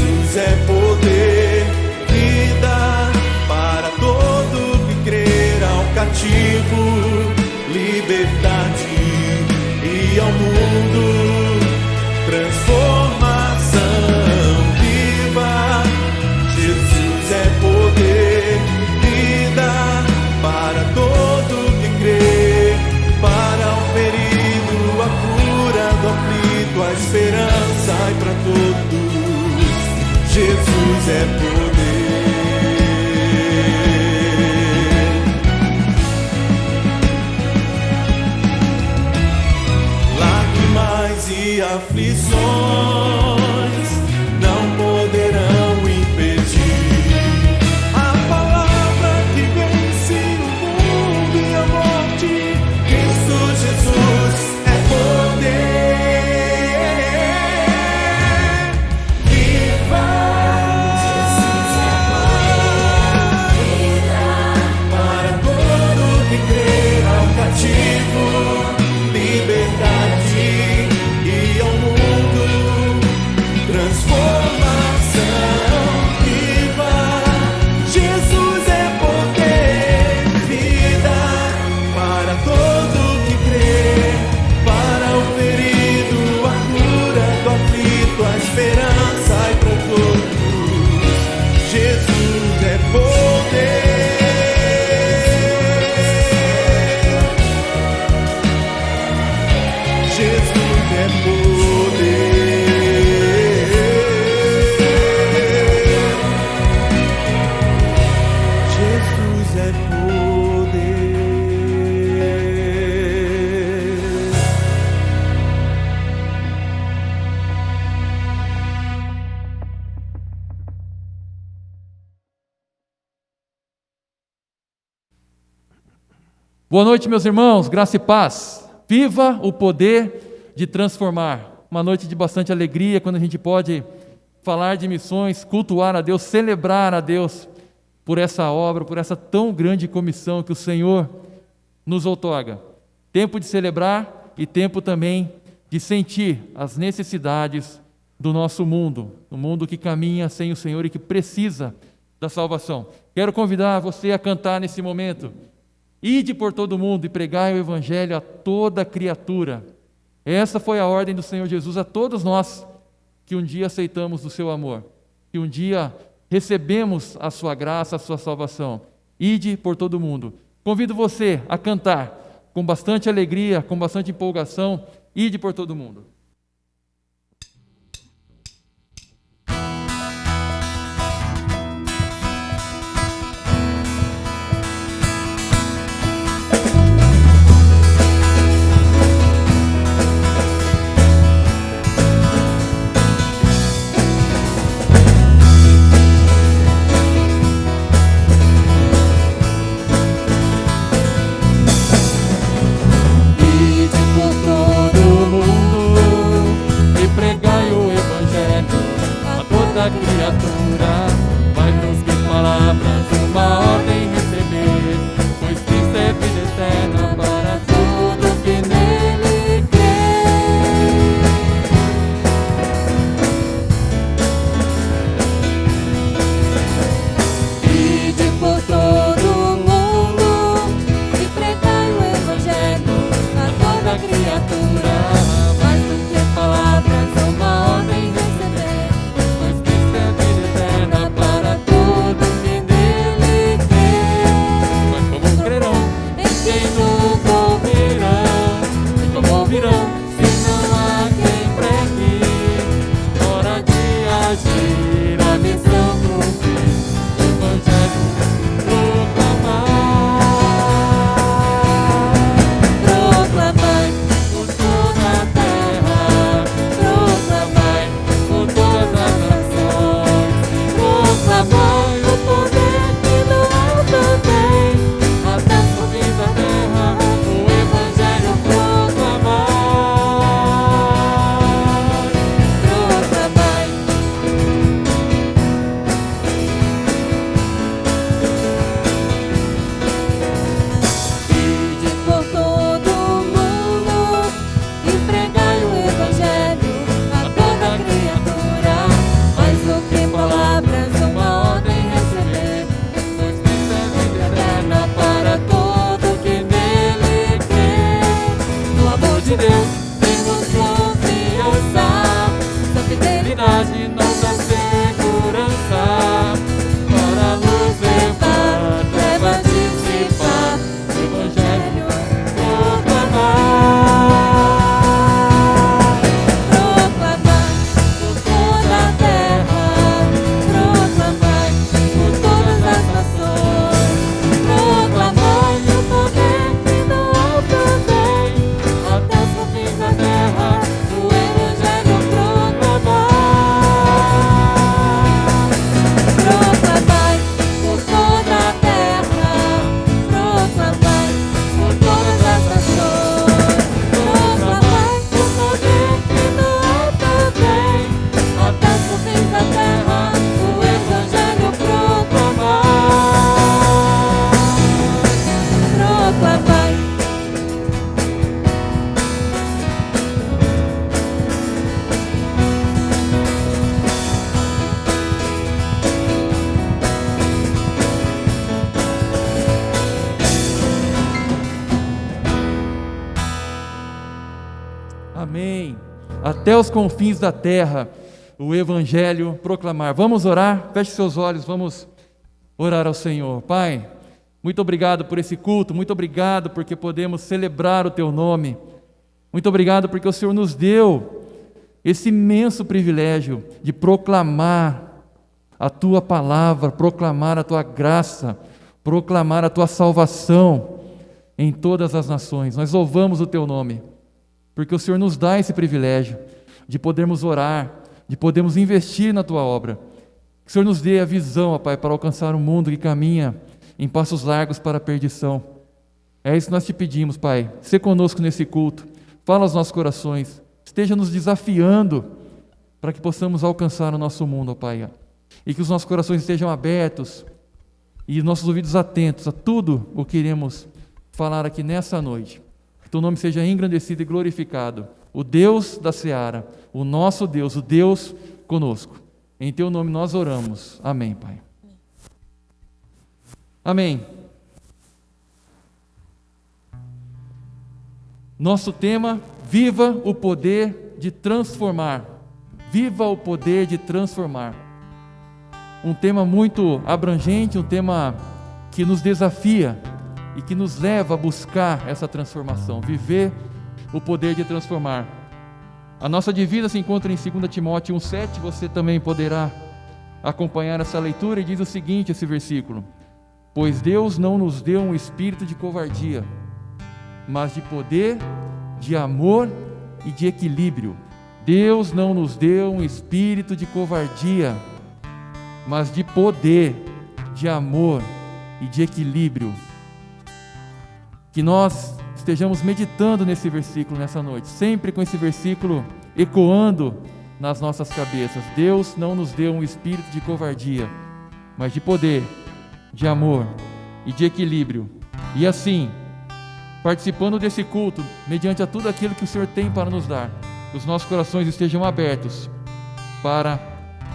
Jesus é poder, vida para todo que crer, ao cativo liberdade e ao mundo transformação. Viva, Jesus é poder, vida para todo que crê, para o ferido a cura, do aflito a esperança, e para todos Jesus é poder. Lágrimas e aflições não poderão impedir a palavra que vence o mundo e a morte. Cristo Jesus é poder. Viva, Jesus é poder, para todo que crer, ao cativo liberdade e ao mundo transformação. Viva, Jesus é poder, vida para todo que crê, para o ferido a cura, do aflito a esperança, e para todos Jesus é poder. Jesus é poder. Jesus é poder. Boa noite, meus irmãos, graça e paz. Viva o poder de transformar. Uma noite de bastante alegria, quando a gente pode falar de missões, cultuar a Deus, celebrar a Deus por essa obra, por essa tão grande comissão que o Senhor nos outorga. Tempo de celebrar e tempo também de sentir as necessidades do nosso mundo, um mundo que caminha sem o Senhor e que precisa da salvação. Quero convidar você a cantar nesse momento: ide por todo mundo e pregai o Evangelho a toda criatura. Essa foi a ordem do Senhor Jesus a todos nós que um dia aceitamos o seu amor, que um dia recebemos a sua graça, a sua salvação. Ide por todo mundo. Convido você a cantar com bastante alegria, com bastante empolgação: ide por todo mundo. Criatura, vai-nos que palavras uma ordem receber, pois Cristo é vida eterna para todo que nele crê. Ide por todo mundo e pregai o Evangelho a toda criatura, mais do que palavras uma ordem receber. Para todo que nele crê. até os confins da terra, o Evangelho proclamar. Vamos orar? Feche seus olhos, vamos orar ao Senhor. Pai, muito obrigado por esse culto, muito obrigado porque podemos celebrar o Teu nome. Muito obrigado porque o Senhor nos deu esse imenso privilégio de proclamar a Tua palavra, proclamar a Tua graça, proclamar a Tua salvação em todas as nações. Nós louvamos o Teu nome, porque o Senhor nos dá esse privilégio de podermos orar, de podermos investir na Tua obra. Que o Senhor nos dê a visão, ó Pai, para alcançar um mundo que caminha em passos largos para a perdição. É isso que nós te pedimos, Pai. Sê conosco nesse culto, fala aos nossos corações, esteja nos desafiando para que possamos alcançar o nosso mundo, ó Pai. E que os nossos corações estejam abertos e nossos ouvidos atentos a tudo o que iremos falar aqui nessa noite. Que Teu nome seja engrandecido e glorificado. O Deus da seara, o nosso Deus, o Deus conosco. Em Teu nome nós oramos. Amém, Pai. Amém. Nosso tema, viva o poder de transformar. Viva o poder de transformar. Um tema muito abrangente, um tema que nos desafia e que nos leva a buscar essa transformação, viver o poder de transformar. A nossa divisa se encontra em 2 Timóteo 1,7, você também poderá acompanhar essa leitura, e diz o seguinte, esse versículo: pois Deus não nos deu um espírito de covardia, mas de poder, de amor e de equilíbrio. Deus não nos deu um espírito de covardia, mas de poder, de amor e de equilíbrio. Que nós estejamos meditando nesse versículo nessa noite, sempre com esse versículo ecoando nas nossas cabeças. Deus não nos deu um espírito de covardia, mas de poder, de amor e de equilíbrio. E assim, participando desse culto, mediante a tudo aquilo que o Senhor tem para nos dar, que os nossos corações estejam abertos para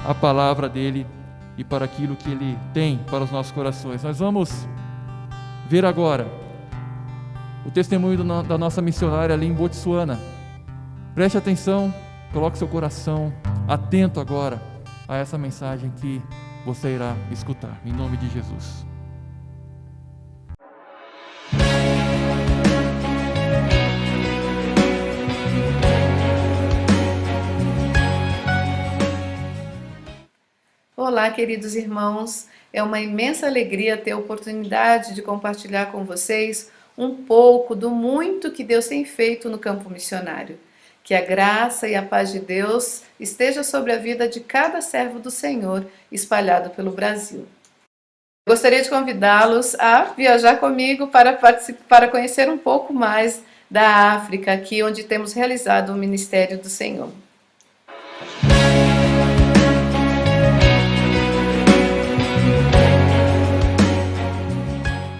a palavra dEle e para aquilo que Ele tem para os nossos corações. Nós vamos ver agora o testemunho da nossa missionária ali em Botsuana. Preste atenção, coloque seu coração atento agora a essa mensagem que você irá escutar, em nome de Jesus. Olá, queridos irmãos, é uma imensa alegria ter a oportunidade de compartilhar com vocês um pouco do muito que Deus tem feito no campo missionário. Que a graça e a paz de Deus esteja sobre a vida de cada servo do Senhor espalhado pelo Brasil. Gostaria de convidá-los a viajar comigo para conhecer um pouco mais da África, aqui onde temos realizado o ministério do Senhor.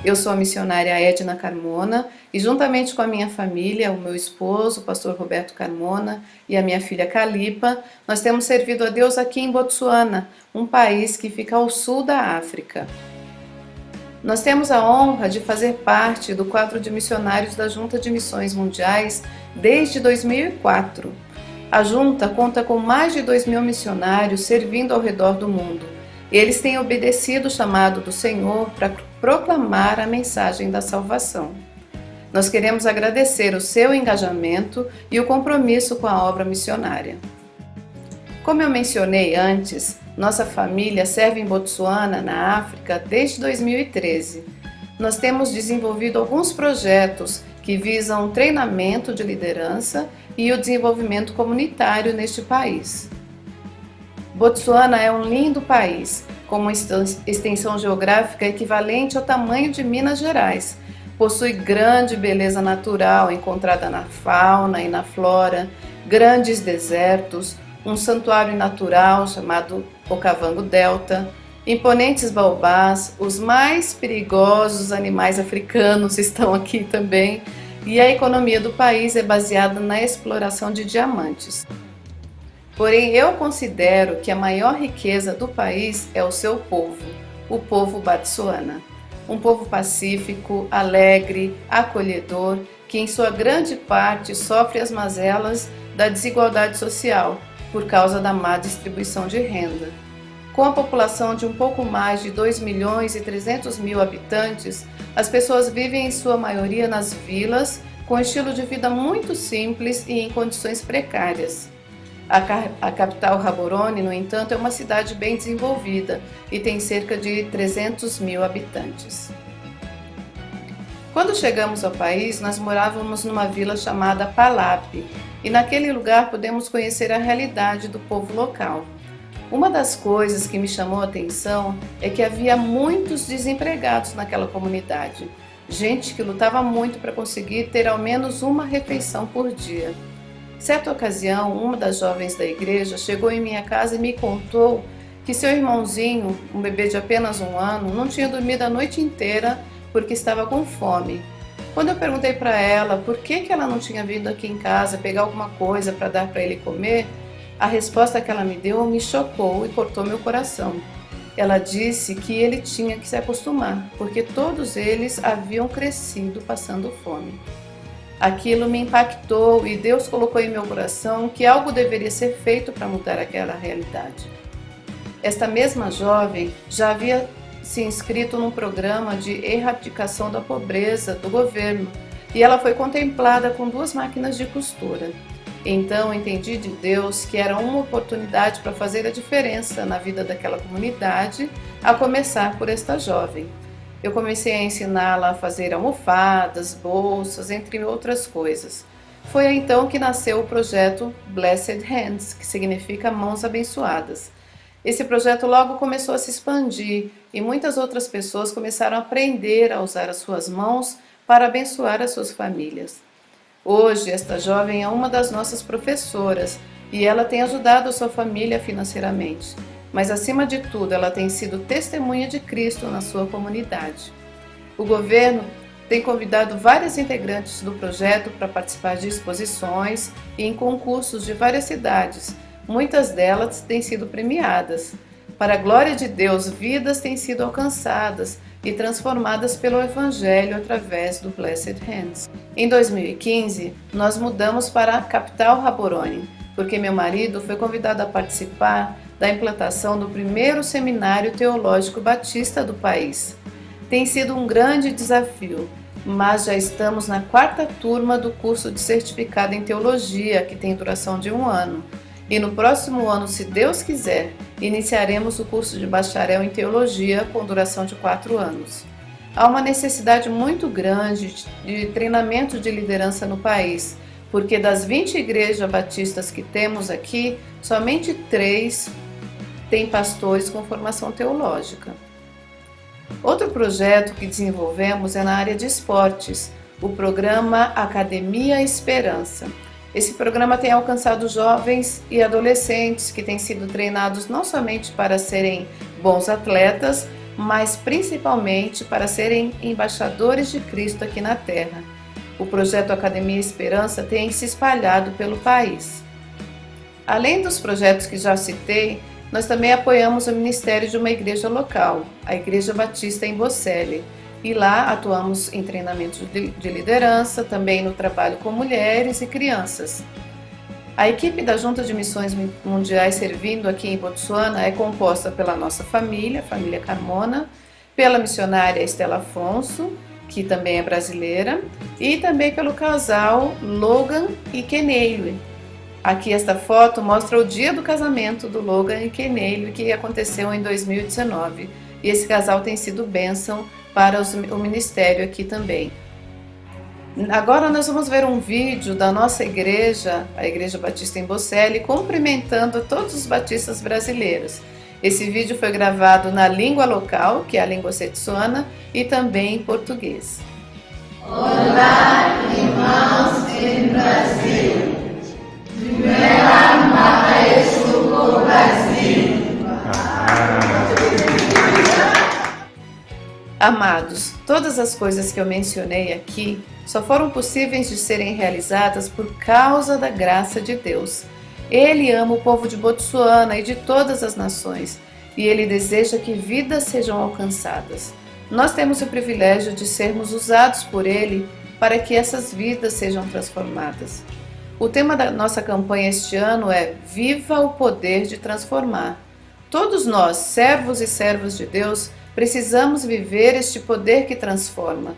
Eu sou a missionária Edna Carmona e juntamente com a minha família, o meu esposo, o pastor Roberto Carmona, e a minha filha Calipa, nós temos servido a Deus aqui em Botsuana, um país que fica ao sul da África. Nós temos a honra de fazer parte do quadro de missionários da Junta de Missões Mundiais desde 2004. A Junta conta com mais de 2.000 missionários servindo ao redor do mundo. Eles têm obedecido o chamado do Senhor para proclamar a mensagem da salvação. Nós queremos agradecer o seu engajamento e o compromisso com a obra missionária. Como eu mencionei antes, nossa família serve em Botsuana, na África, desde 2013. Nós temos desenvolvido alguns projetos que visam o treinamento de liderança e o desenvolvimento comunitário neste país. Botsuana é um lindo país, com uma extensão geográfica equivalente ao tamanho de Minas Gerais. Possui grande beleza natural encontrada na fauna e na flora, grandes desertos, um santuário natural chamado Okavango Delta, imponentes baobás, os mais perigosos animais africanos estão aqui também, e a economia do país é baseada na exploração de diamantes. Porém, eu considero que a maior riqueza do país é o seu povo, o povo Batsuana. Um povo pacífico, alegre, acolhedor, que em sua grande parte sofre as mazelas da desigualdade social, por causa da má distribuição de renda. Com a população de um pouco mais de 2.300.000 habitantes, as pessoas vivem em sua maioria nas vilas, com estilo de vida muito simples e em condições precárias. A capital Gaborone, no entanto, é uma cidade bem desenvolvida e tem cerca de 300.000 habitantes. Quando chegamos ao país, nós morávamos numa vila chamada Palap, e naquele lugar pudemos conhecer a realidade do povo local. Uma das coisas que me chamou a atenção é que havia muitos desempregados naquela comunidade, gente que lutava muito para conseguir ter ao menos uma refeição por dia. Certa ocasião, uma das jovens da igreja chegou em minha casa e me contou que seu irmãozinho, um bebê de apenas 1 ano, não tinha dormido a noite inteira porque estava com fome. Quando eu perguntei para ela por que ela não tinha vindo aqui em casa pegar alguma coisa para dar para ele comer, a resposta que ela me deu me chocou e cortou meu coração. Ela disse que ele tinha que se acostumar, porque todos eles haviam crescido passando fome. Aquilo me impactou e Deus colocou em meu coração que algo deveria ser feito para mudar aquela realidade. Esta mesma jovem já havia se inscrito num programa de erradicação da pobreza do governo e ela foi contemplada com 2 máquinas de costura. Então entendi de Deus que era uma oportunidade para fazer a diferença na vida daquela comunidade, a começar por esta jovem. Eu comecei a ensiná-la a fazer almofadas, bolsas, entre outras coisas. Foi então que nasceu o projeto Blessed Hands, que significa mãos abençoadas. Esse projeto logo começou a se expandir e muitas outras pessoas começaram a aprender a usar as suas mãos para abençoar as suas famílias. Hoje, esta jovem é uma das nossas professoras e ela tem ajudado a sua família financeiramente. Mas, acima de tudo, ela tem sido testemunha de Cristo na sua comunidade. O governo tem convidado várias integrantes do projeto para participar de exposições e em concursos de várias cidades. Muitas delas têm sido premiadas. Para a glória de Deus, vidas têm sido alcançadas e transformadas pelo Evangelho através do Blessed Hands. Em 2015, nós mudamos para a capital Gaborone, porque meu marido foi convidado a participar da implantação do primeiro seminário teológico batista do país. Tem sido um grande desafio, mas já estamos na 4ª turma do curso de certificado em teologia, que tem duração de 1 ano. E no próximo ano, se Deus quiser, iniciaremos o curso de bacharel em teologia com duração de 4 anos. Há uma necessidade muito grande de treinamento de liderança no país, porque das 20 igrejas batistas que temos aqui, somente 3 têm pastores com formação teológica. Outro projeto que desenvolvemos é na área de esportes, o programa Academia Esperança. Esse programa tem alcançado jovens e adolescentes que têm sido treinados não somente para serem bons atletas, mas principalmente para serem embaixadores de Cristo aqui na Terra. O projeto Academia Esperança tem se espalhado pelo país. Além dos projetos que já citei, nós também apoiamos o ministério de uma igreja local, a Igreja Batista em Bocelli. E lá atuamos em treinamento de liderança, também no trabalho com mulheres e crianças. A equipe da Junta de Missões Mundiais servindo aqui em Botsuana é composta pela nossa família, a família Carmona, pela missionária Estela Afonso, que também é brasileira, e também pelo casal Logan e Keneilwe. Aqui esta foto mostra o dia do casamento do Logan e Keneilwe, que aconteceu em 2019. E esse casal tem sido bênção para o ministério aqui também. Agora nós vamos ver um vídeo da nossa igreja, a Igreja Batista em Bocelli, cumprimentando todos os batistas brasileiros. Esse vídeo foi gravado na língua local, que é a língua setsuana, e também em português. Olá, irmãos em Brasil. Primeira Maestro do Brasil. Amados, todas as coisas que eu mencionei aqui só foram possíveis de serem realizadas por causa da graça de Deus. Ele ama o povo de Botsuana e de todas as nações, e Ele deseja que vidas sejam alcançadas. Nós temos o privilégio de sermos usados por Ele para que essas vidas sejam transformadas. O tema da nossa campanha este ano é Viva o Poder de Transformar. Todos nós, servos e servas de Deus, precisamos viver este poder que transforma.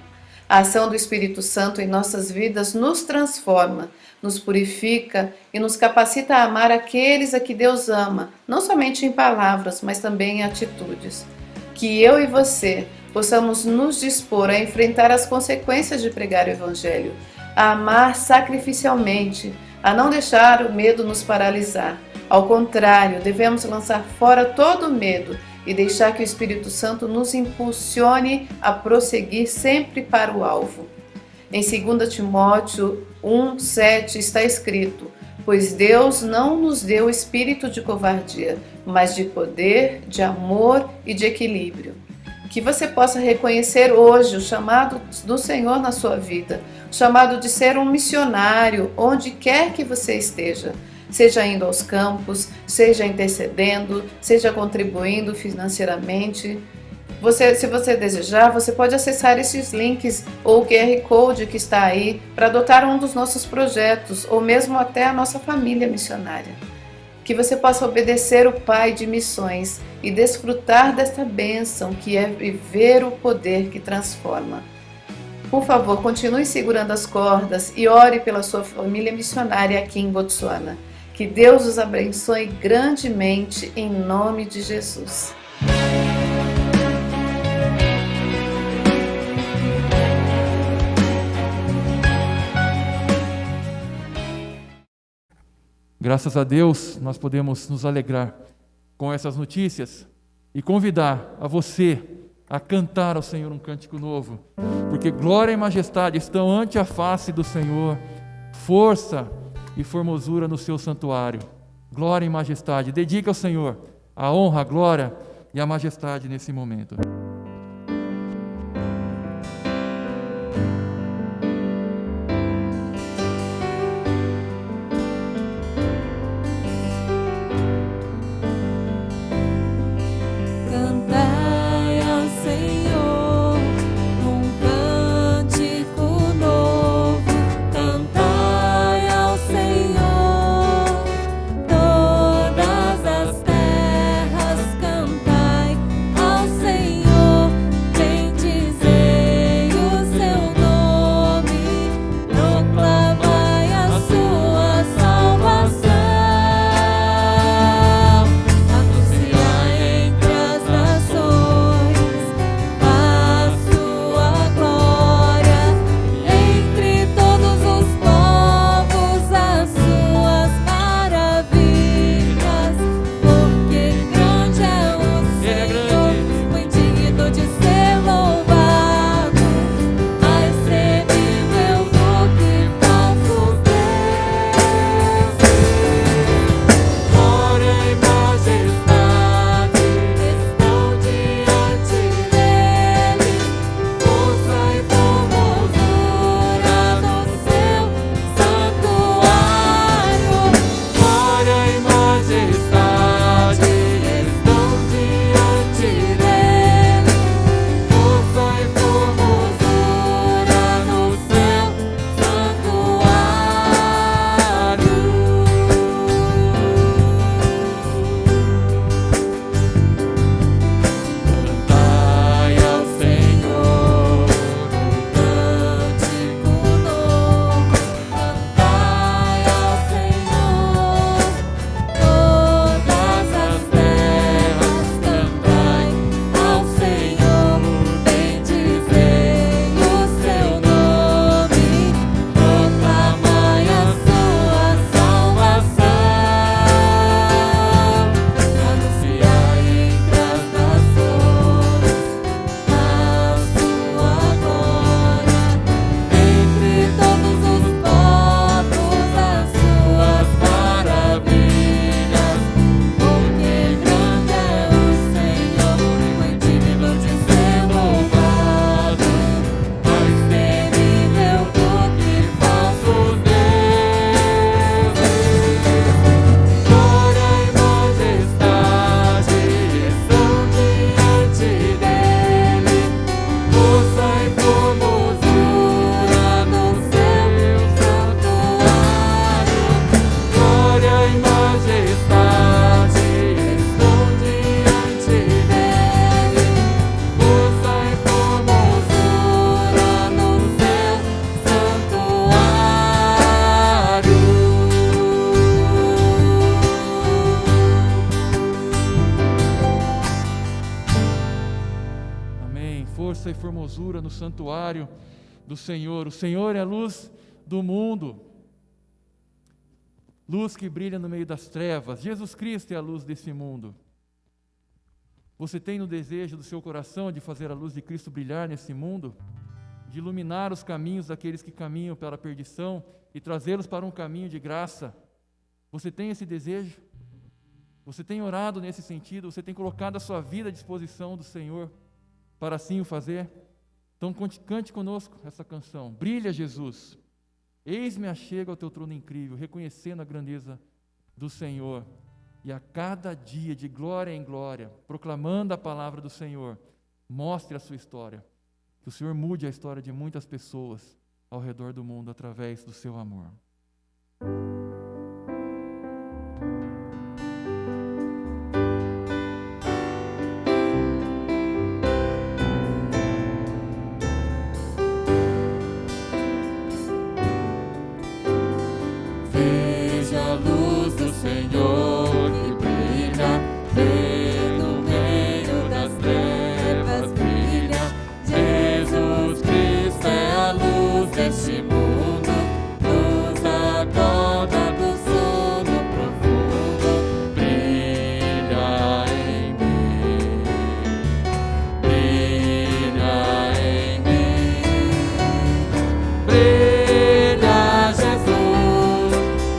A ação do Espírito Santo em nossas vidas nos transforma, nos purifica e nos capacita a amar aqueles a que Deus ama, não somente em palavras, mas também em atitudes. Que eu e você possamos nos dispor a enfrentar as consequências de pregar o Evangelho, a amar sacrificialmente, a não deixar o medo nos paralisar. Ao contrário, devemos lançar fora todo o medo e deixar que o Espírito Santo nos impulsione a prosseguir sempre para o alvo. Em 2 Timóteo 1:7 está escrito: pois Deus não nos deu espírito de covardia, mas de poder, de amor e de equilíbrio. Que você possa reconhecer hoje o chamado do Senhor na sua vida, o chamado de ser um missionário onde quer que você esteja. Seja indo aos campos, seja intercedendo, seja contribuindo financeiramente. Se você desejar, você pode acessar esses links ou o QR Code que está aí para adotar um dos nossos projetos ou mesmo até a nossa família missionária. Que você possa obedecer o Pai de missões e desfrutar desta bênção que é viver o poder que transforma. Por favor, continue segurando as cordas e ore pela sua família missionária aqui em Botsuana. Que Deus os abençoe grandemente em nome de Jesus. Graças a Deus, nós podemos nos alegrar com essas notícias e convidar a você a cantar ao Senhor um cântico novo, porque glória e majestade estão ante a face do Senhor, força e formosura no seu santuário. Glória e majestade, dedica ao Senhor a honra, a glória e a majestade nesse momento. Cantai ao Senhor um cântico novo, cantai ao Senhor, todas as terras, cantai ao Senhor. força e formosura no santuário do Senhor. O Senhor é a luz do mundo, luz que brilha no meio das trevas. Jesus Cristo é a luz desse mundo. Você tem no desejo do seu coração de fazer a luz de Cristo brilhar nesse mundo? De iluminar os caminhos daqueles que caminham pela perdição e trazê-los para um caminho de graça? Você tem esse desejo? Você tem orado nesse sentido? Você tem colocado a sua vida à disposição do Senhor para assim o fazer? Então cante conosco essa canção. Brilha, Jesus. Eis-me achego ao teu trono incrível, reconhecendo a grandeza do Senhor. E a cada dia, de glória em glória, proclamando a palavra do Senhor, mostre a sua história. Que o Senhor mude a história de muitas pessoas ao redor do mundo através do seu amor. Veja a luz do Senhor que brilha, vê no meio das trevas brilha. Jesus Cristo é a luz deste mundo, luz acorda do sono profundo. Brilha em mim, brilha em mim, brilha Jesus,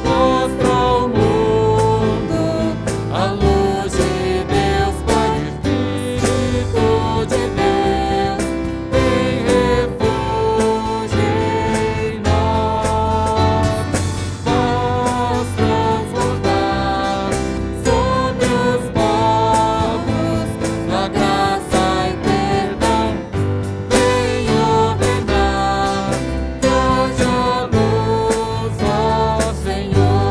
mostrou ao mundo a luz de Deus, Pai Espírito de Deus, tem refúgio em nós. Vós transbordar sobre os povos na graça e perdão. Vem ordenar que hoje a luz, ó Senhor.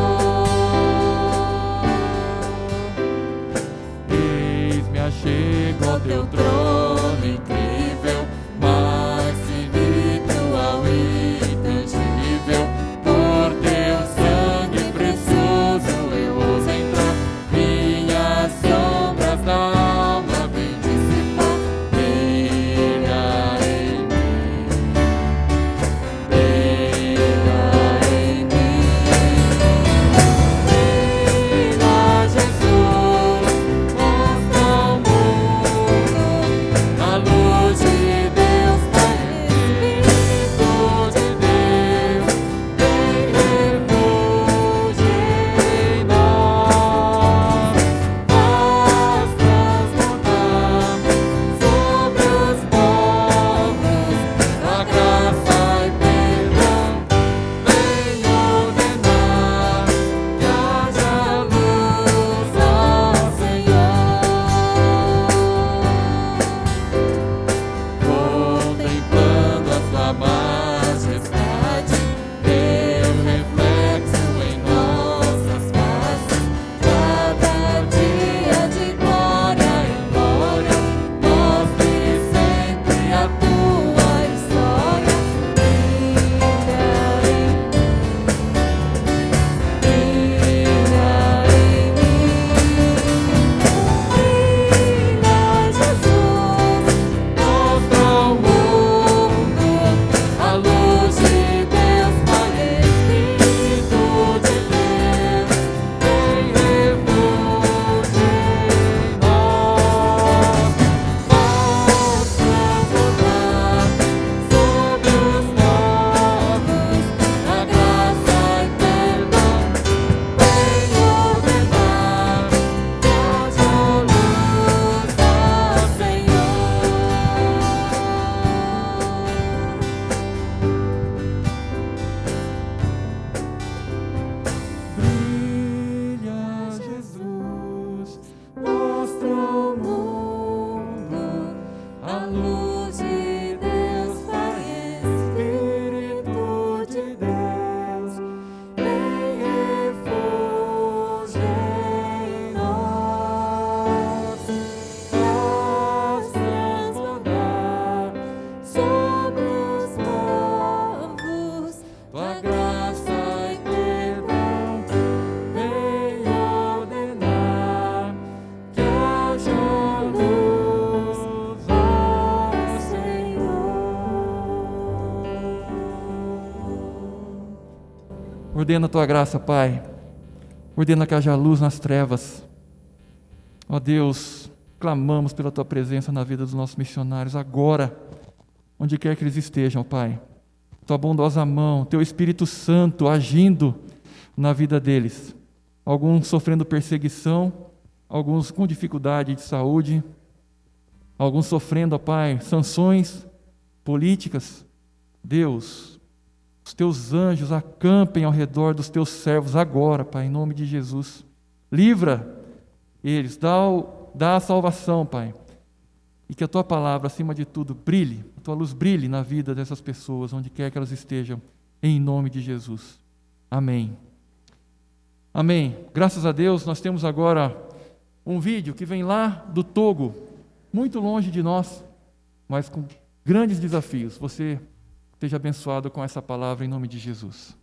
Eis-me achego ao teu trono incrível, mais espiritual e intangível. Por teu sangue precioso eu ouso entrar, minhas sombras da alma vem dissipar. Brilha em mim, brilha em mim, brilha Jesus, mostra ao mundo a luz Ordena a tua graça, Pai. Ordena que haja luz nas trevas. Ó Deus, clamamos pela tua presença na vida dos nossos missionários agora, onde quer que eles estejam, Pai. Tua bondosa mão, teu Espírito Santo agindo na vida deles. Alguns sofrendo perseguição, alguns com dificuldade de saúde, alguns sofrendo, ó Pai, sanções políticas. Deus, os teus anjos acampem ao redor dos teus servos agora, Pai, em nome de Jesus. Livra eles, dá a salvação, Pai. E que a tua palavra, acima de tudo, brilhe, a tua luz brilhe na vida dessas pessoas, onde quer que elas estejam, em nome de Jesus. Amém. Amém. Graças a Deus, nós temos agora um vídeo que vem lá do Togo, muito longe de nós, mas com grandes desafios. Você esteja abençoado com essa palavra em nome de Jesus.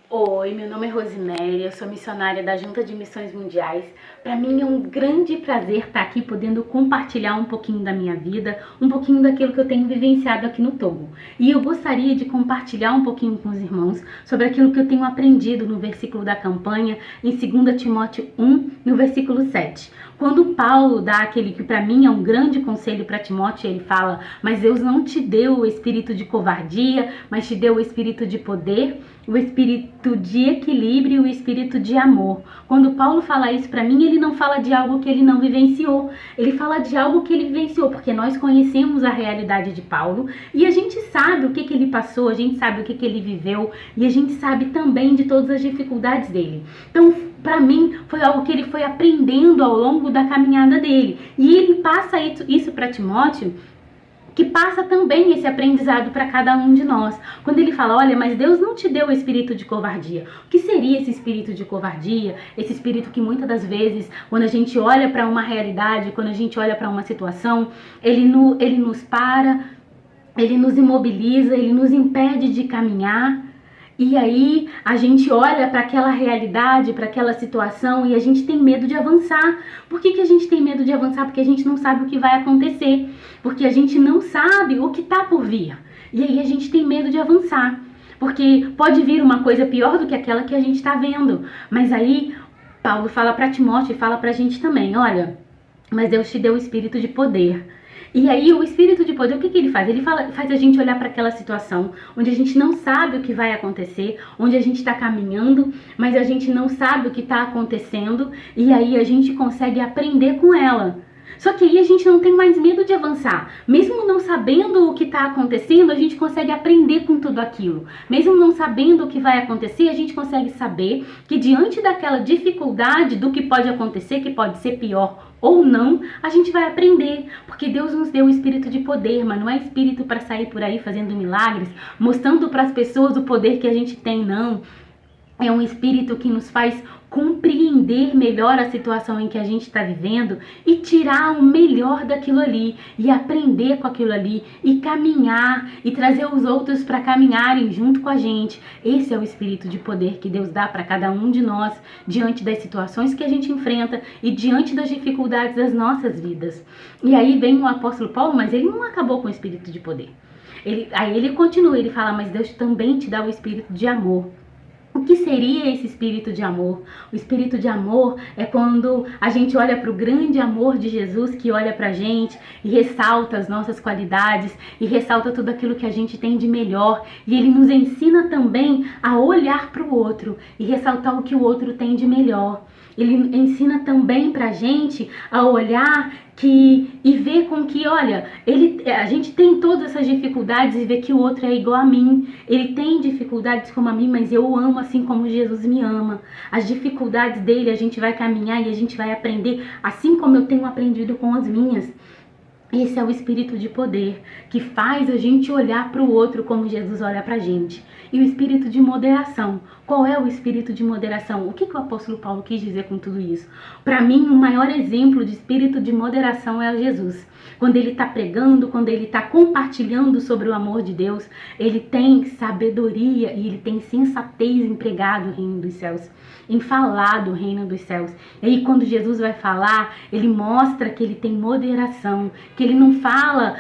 Oi, meu nome é Rosinéria, eu sou missionária da Junta de Missões Mundiais. Para mim é um grande prazer estar aqui podendo compartilhar um pouquinho da minha vida, um pouquinho daquilo que eu tenho vivenciado aqui no Togo. E eu gostaria de compartilhar um pouquinho com os irmãos sobre aquilo que eu tenho aprendido no versículo da campanha, em 2 Timóteo 1, no versículo 7. Quando Paulo dá aquele que para mim é um grande conselho para Timóteo, ele fala: mas Deus não te deu o espírito de covardia, mas te deu o espírito de poder, o espírito de equilíbrio e o espírito de amor. Quando Paulo fala isso para mim, ele não fala de algo que ele não vivenciou, ele fala de algo que ele vivenciou, porque nós conhecemos a realidade de Paulo e a gente sabe o que ele passou, a gente sabe o que ele viveu e a gente sabe também de todas as dificuldades dele. Então, para mim, foi algo que ele foi aprendendo ao longo da caminhada dele. E ele passa isso para Timóteo, que passa também esse aprendizado para cada um de nós. Quando ele fala: olha, mas Deus não te deu o espírito de covardia. O que seria esse espírito de covardia? Esse espírito que muitas das vezes, quando a gente olha para uma realidade, quando a gente olha para uma situação, ele nos para, ele nos imobiliza, ele nos impede de caminhar. E aí a gente olha para aquela realidade, para aquela situação e a gente tem medo de avançar. Por que a gente tem medo de avançar? Porque a gente não sabe o que vai acontecer. Porque a gente não sabe o que está por vir. E aí a gente tem medo de avançar. Porque pode vir uma coisa pior do que aquela que a gente está vendo. Mas aí Paulo fala para Timóteo e fala para a gente também: olha, mas Deus te deu o espírito de poder. E aí o espírito de poder, o que ele faz? Ele faz a gente olhar para aquela situação onde a gente não sabe o que vai acontecer, onde a gente está caminhando, mas a gente não sabe o que está acontecendo, e aí a gente consegue aprender com ela. Só que aí a gente não tem mais medo de avançar. Mesmo não sabendo o que está acontecendo, a gente consegue aprender com tudo aquilo. Mesmo não sabendo o que vai acontecer, a gente consegue saber que diante daquela dificuldade do que pode acontecer, que pode ser pior ou não, a gente vai aprender. Porque Deus nos deu o espírito de poder, mas não é espírito para sair por aí fazendo milagres, mostrando para as pessoas o poder que a gente tem, não. É um espírito que nos faz compreender melhor a situação em que a gente está vivendo e tirar o melhor daquilo ali e aprender com aquilo ali e caminhar e trazer os outros para caminharem junto com a gente. Esse é o espírito de poder que Deus dá para cada um de nós diante das situações que a gente enfrenta e diante das dificuldades das vidas. E aí vem o apóstolo Paulo, mas ele não acabou com o espírito de poder. Aí ele continua, ele fala: mas Deus também te dá o espírito de amor. O que seria esse espírito de amor? O espírito de amor é quando a gente olha para o grande amor de Jesus, que olha para a gente e ressalta as nossas qualidades e ressalta tudo aquilo que a gente tem de melhor. E ele nos ensina também a olhar para o outro e ressaltar o que o outro tem de melhor. Ele ensina também pra gente a olhar e ver com que, olha, a gente tem todas essas dificuldades e ver que o outro é igual a mim. Ele tem dificuldades como a mim, mas eu o amo assim como Jesus me ama. As dificuldades dele a gente vai caminhar e a gente vai aprender assim como eu tenho aprendido com as minhas. Esse é o espírito de poder que faz a gente olhar para o outro como Jesus olha para a gente. E o espírito de moderação. Qual é o espírito de moderação? O que o apóstolo Paulo quis dizer com tudo isso? Para mim, o maior exemplo de espírito de moderação é Jesus. Quando ele está pregando, quando ele está compartilhando sobre o amor de Deus, ele tem sabedoria e ele tem sensatez em pregar do reino dos céus, em falar do reino dos céus. E aí quando Jesus vai falar, ele mostra que ele tem moderação, que ele não fala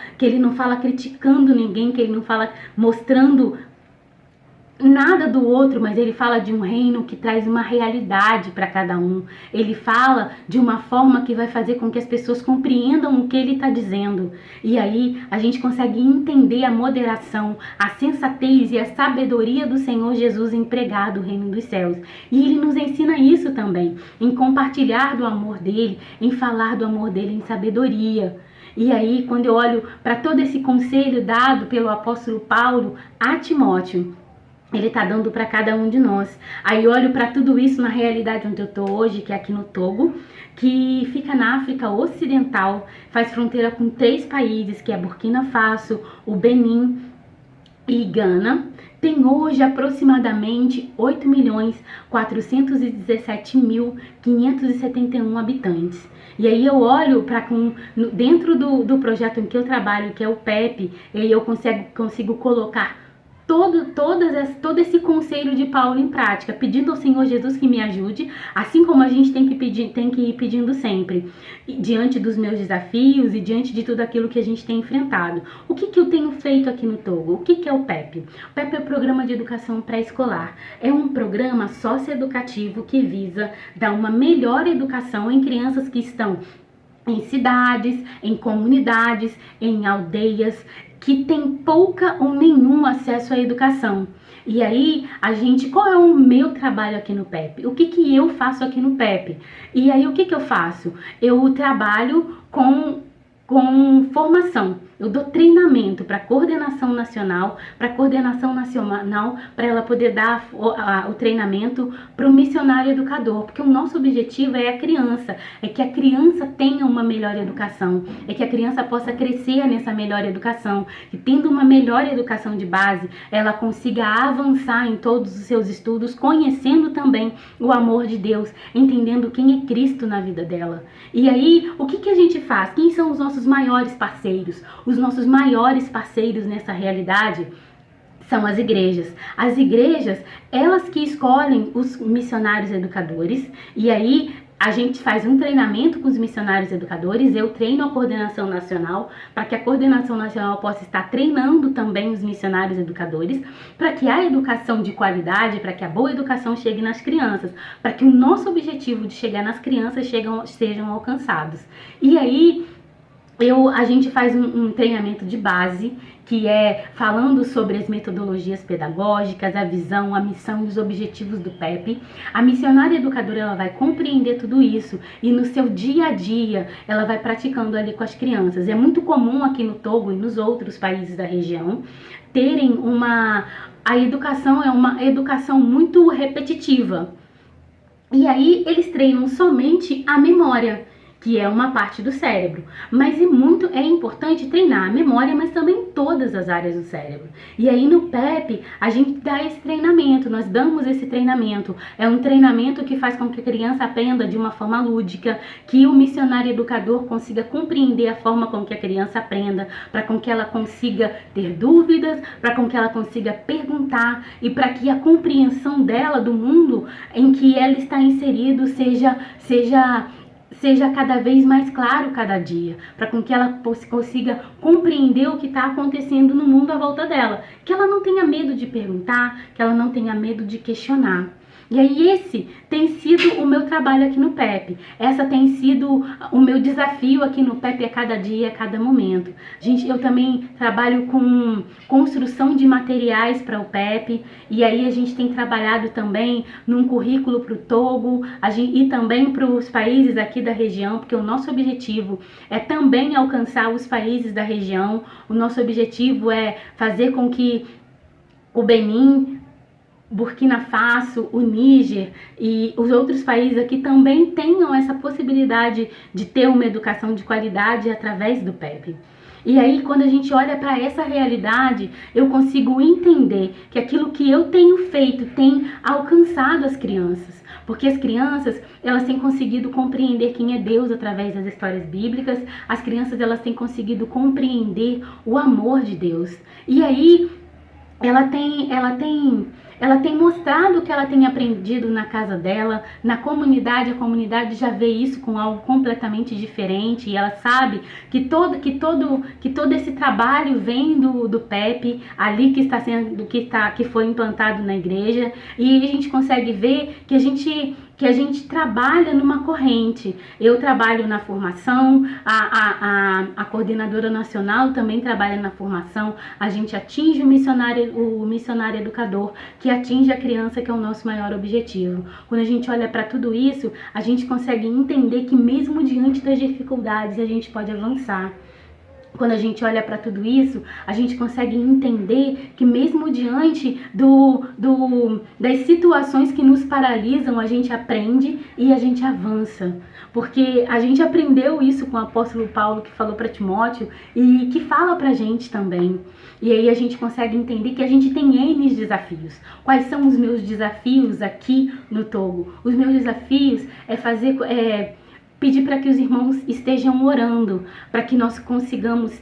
criticando ninguém, que ele não fala mostrando nada do outro, mas ele fala de um reino que traz uma realidade para cada um. Ele fala de uma forma que vai fazer com que as pessoas compreendam o que ele está dizendo. E aí a gente consegue entender a moderação, a sensatez e a sabedoria do Senhor Jesus em pregar do reino dos céus. E ele nos ensina isso também, em compartilhar do amor dele, em falar do amor dele em sabedoria. E aí, quando eu olho para todo esse conselho dado pelo apóstolo Paulo a Timóteo, ele está dando para cada um de nós. Aí olho para tudo isso na realidade onde eu estou hoje, que é aqui no Togo, que fica na África Ocidental, faz fronteira com 3 países, que é Burkina Faso, o Benin e Gana. Tem hoje aproximadamente 8.417.571 habitantes. E aí eu olho para dentro do projeto em que eu trabalho, que é o PEP, e aí eu consigo colocar todo esse conselho de Paulo em prática, pedindo ao Senhor Jesus que me ajude, assim como a gente tem que ir pedindo sempre, diante dos meus desafios e diante de tudo aquilo que a gente tem enfrentado. O que eu tenho feito aqui no Togo? O que é o PEP? O PEP é o Programa de Educação Pré-Escolar. É um programa socioeducativo que visa dar uma melhor educação em crianças que estão em cidades, em comunidades, em aldeias, que tem pouca ou nenhum acesso à educação. E aí, qual é o meu trabalho aqui no PEP? O que eu faço aqui no PEP? E aí, o que eu faço? Eu trabalho com formação. Eu dou treinamento para coordenação nacional, para ela poder dar o treinamento para o missionário educador, porque o nosso objetivo é a criança, é que a criança tenha uma melhor educação, é que a criança possa crescer nessa melhor educação, e tendo uma melhor educação de base, ela consiga avançar em todos os seus estudos, conhecendo também o amor de Deus, entendendo quem é Cristo na vida dela. E aí, o que a gente faz? Quem são os nossos maiores parceiros? Os nossos maiores parceiros nessa realidade são as igrejas. As igrejas, elas que escolhem os missionários educadores, e aí a gente faz um treinamento com os missionários educadores. Eu treino a coordenação nacional, para que a coordenação nacional possa estar treinando também os missionários educadores, para que a educação de qualidade, para que a boa educação chegue nas crianças, para que o nosso objetivo de chegar nas crianças sejam alcançados. E aí a gente faz um treinamento de base, que é falando sobre as metodologias pedagógicas, a visão, a missão e os objetivos do PEP. A missionária educadora, ela vai compreender tudo isso e no seu dia a dia ela vai praticando ali com as crianças. É muito comum aqui no Togo e nos outros países da região terem a educação é uma educação muito repetitiva. E aí eles treinam somente a memória, que é uma parte do cérebro, mas é importante treinar a memória, mas também todas as áreas do cérebro. E aí no PEP a gente dá esse treinamento, nós damos esse treinamento. É um treinamento que faz com que a criança aprenda de uma forma lúdica, que o missionário educador consiga compreender a forma com que a criança aprenda, para com que ela consiga ter dúvidas, para com que ela consiga perguntar e para que a compreensão dela do mundo em que ela está inserido seja cada vez mais claro cada dia, para com que ela consiga compreender o que está acontecendo no mundo à volta dela, que ela não tenha medo de perguntar, que ela não tenha medo de questionar. E aí esse tem sido o meu trabalho aqui no PEP, essa tem sido o meu desafio aqui no PEP a cada dia, a cada momento. Eu também trabalho com construção de materiais para o PEP, e aí a gente tem trabalhado também num currículo para o Togo e também para os países aqui da região, porque o nosso objetivo é também alcançar os países da região. O nosso objetivo é fazer com que o Benin, Burkina Faso, o Níger e os outros países aqui também tenham essa possibilidade de ter uma educação de qualidade através do PEP. E aí, quando a gente olha para essa realidade, eu consigo entender que aquilo que eu tenho feito tem alcançado as crianças. Porque as crianças, elas têm conseguido compreender quem é Deus através das histórias bíblicas. As crianças, elas têm conseguido compreender o amor de Deus. E aí, ela tem ela tem mostrado o que ela tem aprendido na casa dela, na comunidade. A comunidade já vê isso com algo completamente diferente, e ela sabe que todo esse trabalho vem do PEP, ali que foi implantado na igreja, e a gente consegue ver que a gente trabalha numa corrente. Eu trabalho na formação, a coordenadora nacional também trabalha na formação, a gente atinge o missionário educador, que atinge a criança, que é o nosso maior objetivo. Quando a gente olha para tudo isso, a gente consegue entender que mesmo diante das dificuldades, a gente pode avançar. Quando a gente olha para tudo isso, a gente consegue entender que mesmo diante das situações que nos paralisam, a gente aprende e a gente avança. Porque a gente aprendeu isso com o apóstolo Paulo, que falou para Timóteo e que fala para a gente também. E aí a gente consegue entender que a gente tem N desafios. Quais são os meus desafios aqui no Togo? Os meus desafios é pedir para que os irmãos estejam orando, para que nós consigamos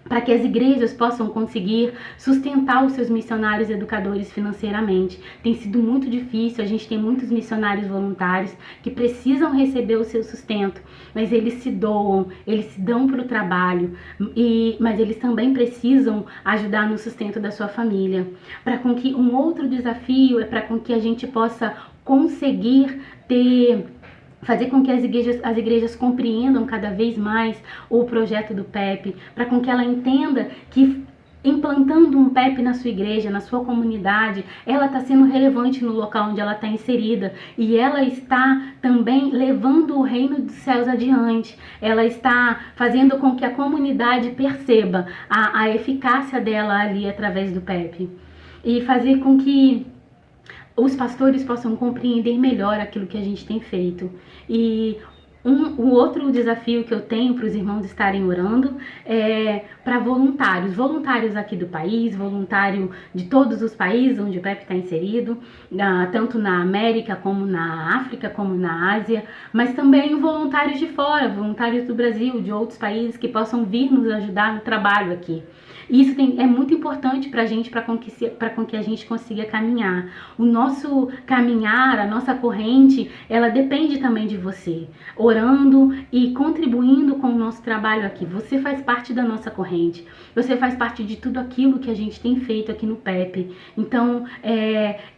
para que as igrejas possam conseguir sustentar os seus missionários educadores financeiramente. Tem sido muito difícil, a gente tem muitos missionários voluntários que precisam receber o seu sustento, mas eles se doam, eles se dão para o trabalho, mas eles também precisam ajudar no sustento da sua família. Um outro desafio é para que a gente possa conseguir fazer com que as igrejas compreendam cada vez mais o projeto do PEP, para com que ela entenda que implantando um PEP na sua igreja, na sua comunidade, ela está sendo relevante no local onde ela está inserida, e ela está também levando o reino dos céus adiante. Ela está fazendo com que a comunidade perceba a eficácia dela ali através do PEP, e fazer com que os pastores possam compreender melhor aquilo que a gente tem feito. E o outro desafio que eu tenho para os irmãos estarem orando é para voluntários aqui do país, voluntário de todos os países onde o PEP está inserido, tanto na América, como na África, como na Ásia, mas também voluntários de fora, voluntários do Brasil, de outros países, que possam vir nos ajudar no trabalho aqui. Isso é muito importante para a gente, para com que a gente consiga caminhar. O nosso caminhar, a nossa corrente, ela depende também de você, orando e contribuindo com o nosso trabalho aqui. Você faz parte da nossa corrente, você faz parte de tudo aquilo que a gente tem feito aqui no PEP. Então,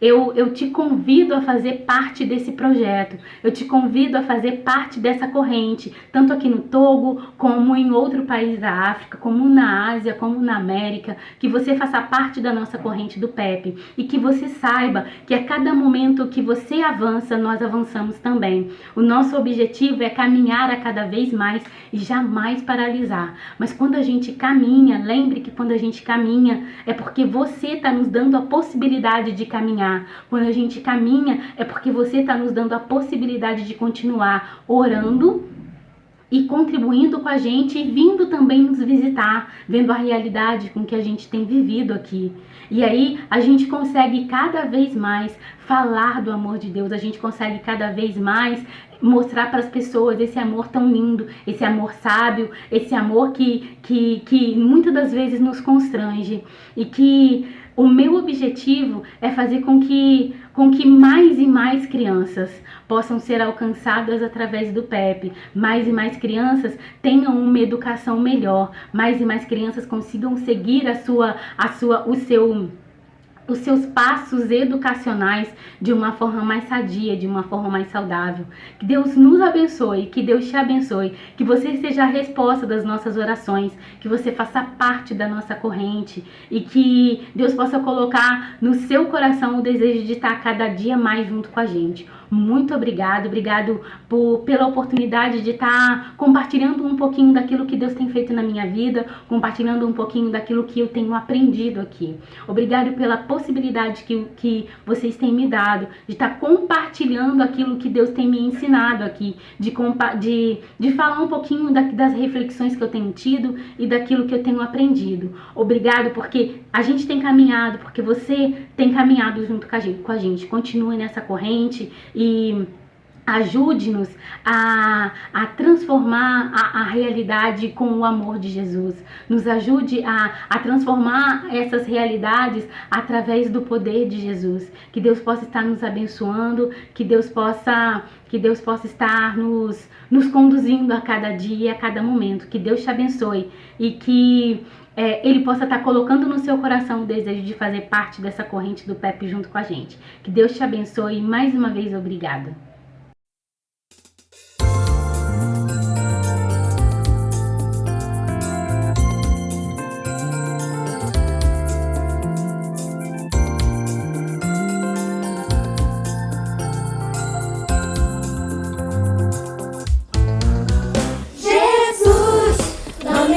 eu te convido a fazer parte desse projeto, eu te convido a fazer parte dessa corrente, tanto aqui no Togo, como em outro país da África, como na Ásia, como na América, que você faça parte da nossa corrente do PEP, e que você saiba que a cada momento que você avança, nós avançamos também. O nosso objetivo é caminhar a cada vez mais e jamais paralisar. Mas quando a gente caminha, lembre que quando a gente caminha é porque você está nos dando a possibilidade de caminhar. Quando a gente caminha é porque você está nos dando a possibilidade de continuar orando e contribuindo com a gente, e vindo também nos visitar, vendo a realidade com que a gente tem vivido aqui. E aí a gente consegue cada vez mais falar do amor de Deus, a gente consegue cada vez mais mostrar para as pessoas esse amor tão lindo, esse amor sábio, esse amor que muitas das vezes nos constrange, e que o meu objetivo é fazer com que mais e mais crianças possam ser alcançadas através do PEP, mais e mais crianças tenham uma educação melhor, mais e mais crianças consigam seguir os seus passos educacionais de uma forma mais sadia, de uma forma mais saudável. Que Deus nos abençoe, que Deus te abençoe, que você seja a resposta das nossas orações, que você faça parte da nossa corrente, e que Deus possa colocar no seu coração o desejo de estar cada dia mais junto com a gente. Muito obrigado pela oportunidade de estar compartilhando um pouquinho daquilo que Deus tem feito na minha vida, compartilhando um pouquinho daquilo que eu tenho aprendido aqui. Obrigado pela possibilidade que vocês têm me dado de estar compartilhando aquilo que Deus tem me ensinado aqui, de falar um pouquinho das reflexões que eu tenho tido e daquilo que eu tenho aprendido. Obrigado porque a gente tem caminhado, porque você tem caminhado junto com a gente. Continue nessa corrente, e Ajude-nos a transformar a realidade com o amor de Jesus. Nos ajude a transformar essas realidades através do poder de Jesus. Que Deus possa estar nos abençoando, que Deus possa estar nos conduzindo a cada dia, a cada momento. Que Deus te abençoe e que Ele possa estar colocando no seu coração o desejo de fazer parte dessa corrente do PEP junto com a gente. Que Deus te abençoe e mais uma vez, obrigada.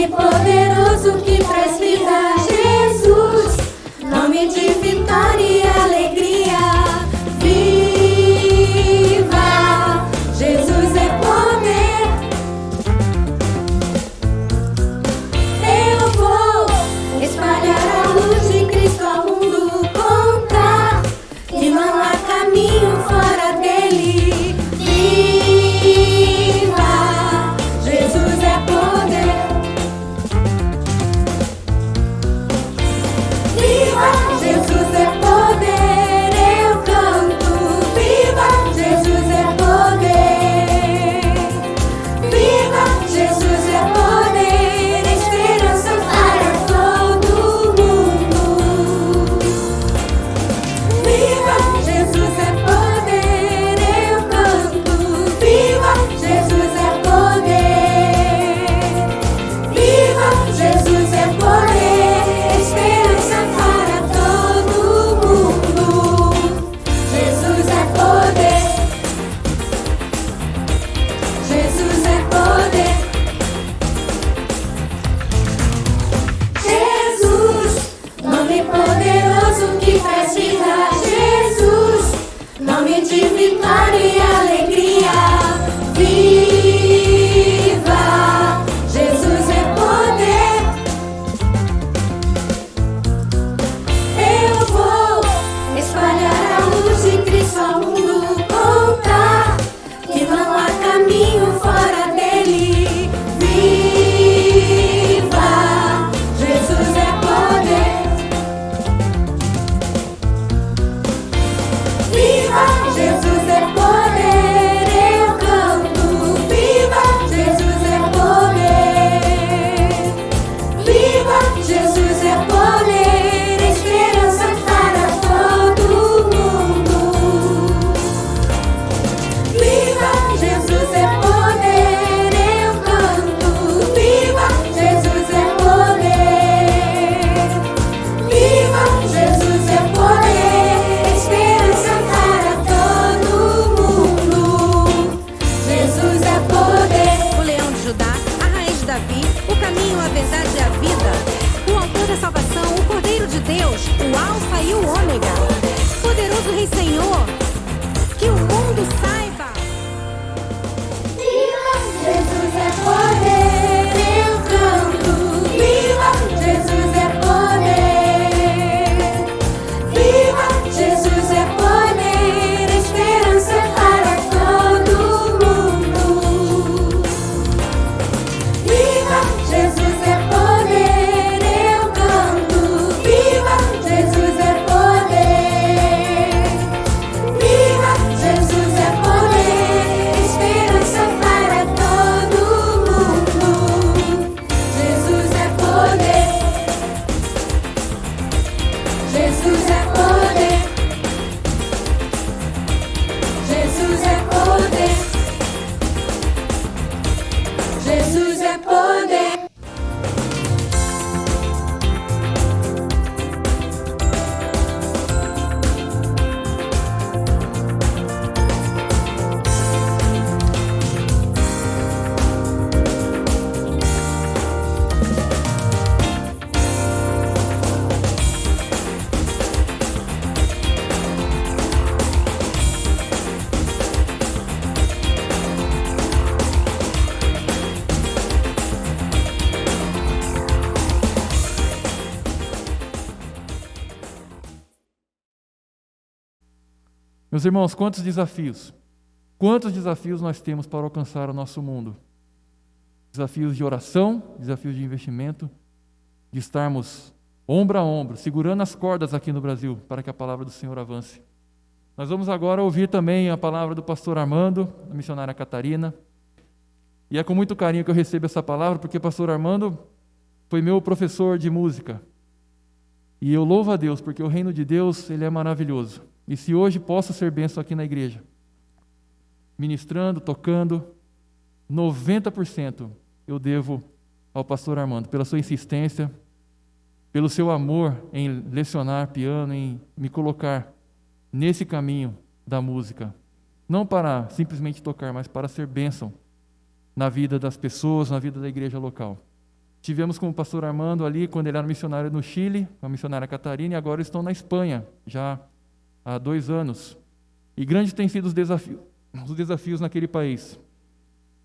Poderoso que traz vida, Jesus, nome de vitória e alegria. Viva, Jesus é poder. Eu vou espalhar a luz de Cristo ao mundo, contar que não há caminho fora dele. Viva, Jesus é poder. Jesus é poder, eu canto. Viva, Jesus é poder. Viva, Jesus é poder, esperança para todo mundo. Viva, Jesus é poder, eu canto. Viva, Jesus é poder. Viva, Jesus é poder, esperança para todo mundo. Jesus é poder. Jesus é poder. Jesus, nome poderoso que traz vida. Jesus, nome de vitória e alegria. Viva, Jesus é poder. Eu vou espalhar a luz de Cristo ao mundo, contar que não há caminho fora dele. Viva, Jesus é poder. Viva, Jesus é poder, eu canto. Viva, Jesus é poder. Viva, Jesus é poder, esperança para todo mundo. Viva, Jesus é poder, eu canto. Viva, Jesus é poder. Viva, Jesus é poder, esperança para todo mundo. Jesus é poder. O leão de Judá, a raiz de Davi, o caminho, a verdade e a vida. O autor da salvação, o Cordeiro de Deus, o Alfa e o Ômega. Poderoso Rei Senhor, que o mundo saiba. Viva, Jesus é poder, eu canto. Viva, Jesus é poder. Viva, Jesus é poder, esperança para todo mundo. Viva, Jesus é poder, eu canto. Viva, Jesus é poder. Viva, Jesus é poder, esperança para todo mundo. Jesus é poder. Jesus é poder. Jesus é poder. Jesus é poder. Meus irmãos, quantos desafios Quantos desafios nós temos para alcançar o nosso mundo? Desafios de oração, desafios de investimento, de estarmos ombro a ombro, segurando as cordas aqui no Brasil, para que a palavra do Senhor avance. Nós vamos agora ouvir também a palavra do pastor Armando, da missionária Catarina. E é com muito carinho que eu recebo essa palavra, porque o pastor Armando foi meu professor de música. E eu louvo a Deus, porque o reino de Deus, ele é maravilhoso. E se hoje posso ser bênção aqui na igreja, ministrando, tocando, 90% eu devo ao pastor Armando, pela sua insistência, pelo seu amor em lecionar piano, em me colocar nesse caminho da música. Não para simplesmente tocar, mas para ser bênção na vida das pessoas, na vida da igreja local. Tivemos com o pastor Armando ali, quando ele era missionário no Chile, com a missionária Catarina, e agora estão na Espanha, já há 2 anos. E grandes têm sido os desafios naquele país.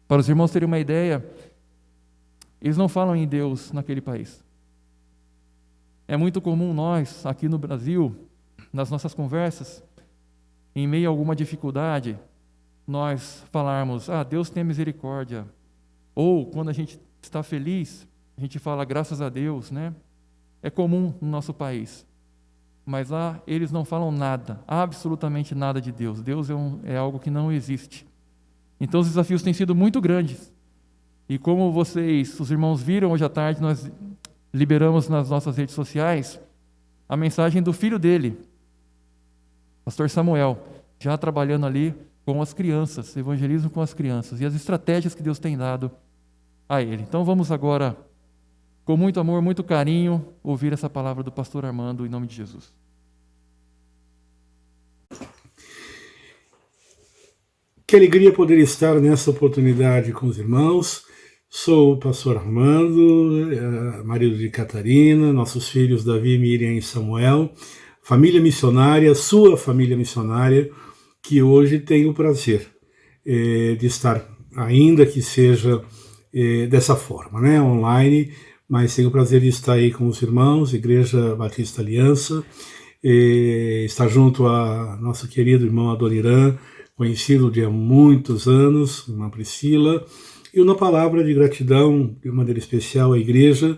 Para os irmãos terem uma ideia, eles não falam em Deus naquele país. É muito comum nós, aqui no Brasil, nas nossas conversas, em meio a alguma dificuldade, nós falarmos, Deus tem misericórdia. Ou, quando a gente está feliz, a gente fala, graças a Deus, né? É comum no nosso país. Mas lá, eles não falam nada, absolutamente nada de Deus. Deus é algo que não existe. Então, os desafios têm sido muito grandes. E como vocês, os irmãos viram hoje à tarde, nós liberamos nas nossas redes sociais a mensagem do filho dele, pastor Samuel, já trabalhando ali com as crianças, evangelismo com as crianças, e as estratégias que Deus tem dado a ele. Então vamos agora, com muito amor, muito carinho, ouvir essa palavra do pastor Armando, em nome de Jesus. Que alegria poder estar nessa oportunidade com os irmãos. Sou o pastor Armando, marido de Catarina, nossos filhos Davi, Miriam e Samuel, família missionária, sua família missionária, que hoje tenho o prazer de estar, ainda que seja dessa forma, né, online, mas tenho o prazer de estar aí com os irmãos, Igreja Batista Aliança, estar junto a nosso querido irmão Adoniran, conhecido de há muitos anos, irmã Priscila, e uma palavra de gratidão, de maneira especial, à igreja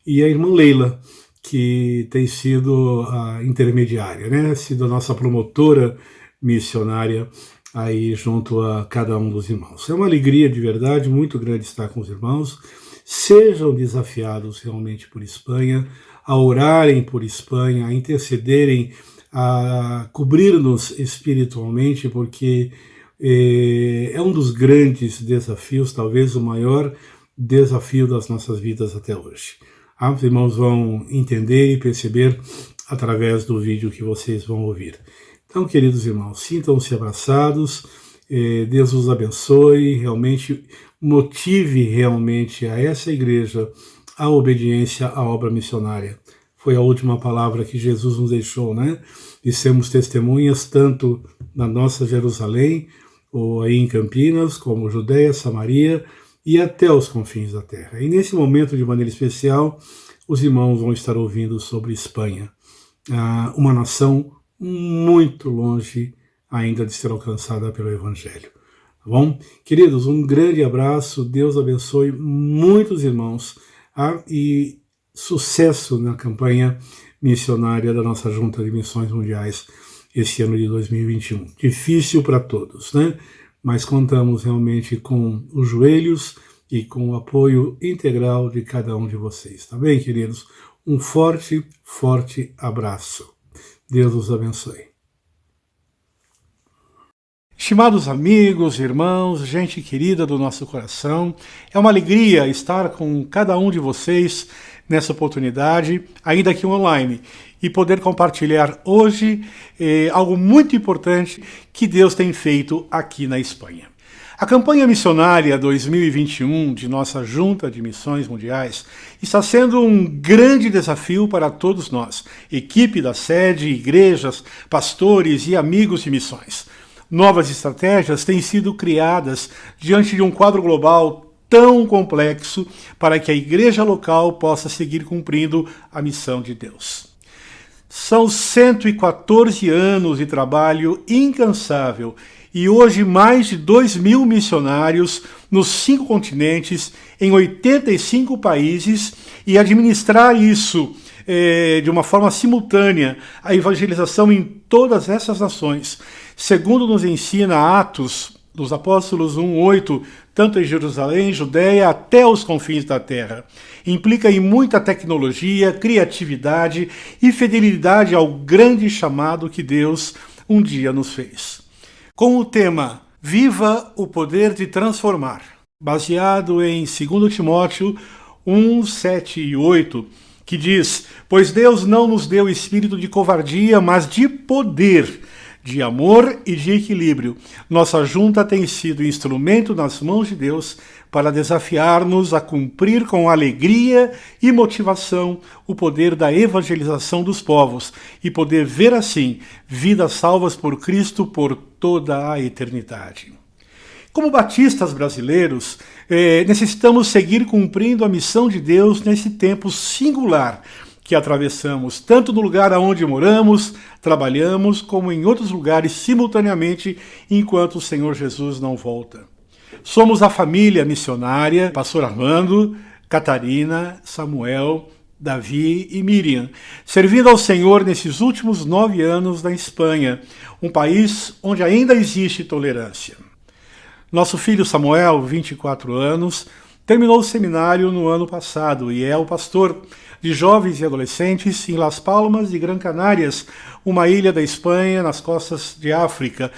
e à irmã Leila, que tem sido a intermediária, né? Sido a nossa promotora missionária aí junto a cada um dos irmãos. É uma alegria de verdade muito grande estar com os irmãos. Sejam desafiados realmente por Espanha, a orarem por Espanha, a intercederem, a cobrir-nos espiritualmente, porque é um dos grandes desafios, talvez o maior desafio das nossas vidas até hoje. Os irmãos vão entender e perceber através do vídeo que vocês vão ouvir. Então, queridos irmãos, sintam-se abraçados, Deus os abençoe, realmente motive realmente a essa igreja a obediência à obra missionária. Foi a última palavra que Jesus nos deixou, né? De sermos testemunhas tanto na nossa Jerusalém, ou aí em Campinas, como Judeia, Samaria e até os confins da terra. E nesse momento, de maneira especial, os irmãos vão estar ouvindo sobre Espanha, uma nação muito longe ainda de ser alcançada pelo Evangelho. Tá bom? Queridos, um grande abraço, Deus abençoe muitos irmãos e sucesso na campanha missionária da nossa Junta de Missões Mundiais esse ano de 2021. Difícil para todos, né? Mas contamos realmente com os joelhos e com o apoio integral de cada um de vocês. Tá bem, queridos? Um forte, forte abraço. Deus os abençoe. Estimados amigos, irmãos, gente querida do nosso coração, é uma alegria estar com cada um de vocês nessa oportunidade, ainda aqui online, e poder compartilhar hoje algo muito importante que Deus tem feito aqui na Espanha. A campanha missionária 2021 de nossa Junta de Missões Mundiais está sendo um grande desafio para todos nós, equipe da sede, igrejas, pastores e amigos de missões. Novas estratégias têm sido criadas diante de um quadro global tão complexo para que a igreja local possa seguir cumprindo a missão de Deus. São 114 anos de trabalho incansável e hoje mais de 2.000 missionários nos 5 continentes, em 85 países, e administrar isso de uma forma simultânea, a evangelização em todas essas nações, segundo nos ensina Atos dos Apóstolos 1:8, tanto em Jerusalém, Judeia, até os confins da terra. Implica em muita tecnologia, criatividade e fidelidade ao grande chamado que Deus um dia nos fez. Com o tema Viva o Poder de Transformar, baseado em 2 Timóteo 1:7 e 8, que diz: Pois Deus não nos deu espírito de covardia, mas de poder, de amor e de equilíbrio. Nossa junta tem sido instrumento nas mãos de Deus para desafiar-nos a cumprir com alegria e motivação o poder da evangelização dos povos e poder ver assim vidas salvas por Cristo por toda a eternidade. Como batistas brasileiros, necessitamos seguir cumprindo a missão de Deus nesse tempo singular que atravessamos, tanto no lugar onde moramos, trabalhamos, como em outros lugares simultaneamente, enquanto o Senhor Jesus não volta. Somos a família missionária, Pastor Armando, Catarina, Samuel, Davi e Miriam, servindo ao Senhor nesses últimos 9 anos na Espanha, um país onde ainda existe tolerância. Nosso filho Samuel, 24 anos, terminou o seminário no ano passado e é o pastor de jovens e adolescentes em Las Palmas de Gran Canárias, uma ilha da Espanha nas costas de África.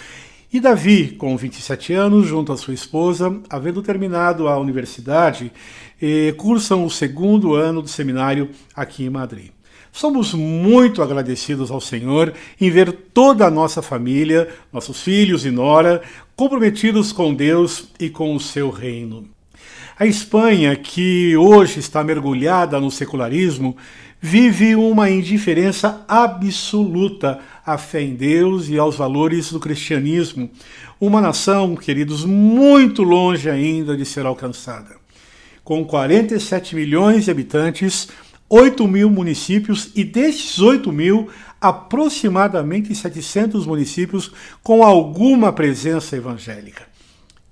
E Davi, com 27 anos, junto à sua esposa, havendo terminado a universidade, cursam o 2º ano do seminário aqui em Madrid. Somos muito agradecidos ao Senhor em ver toda a nossa família, nossos filhos e nora, comprometidos com Deus e com o seu reino. A Espanha, que hoje está mergulhada no secularismo, vive uma indiferença absoluta à fé em Deus e aos valores do cristianismo. Uma nação, queridos, muito longe ainda de ser alcançada. Com 47 milhões de habitantes, 8.000 municípios e desses 8.000, aproximadamente 700 municípios com alguma presença evangélica.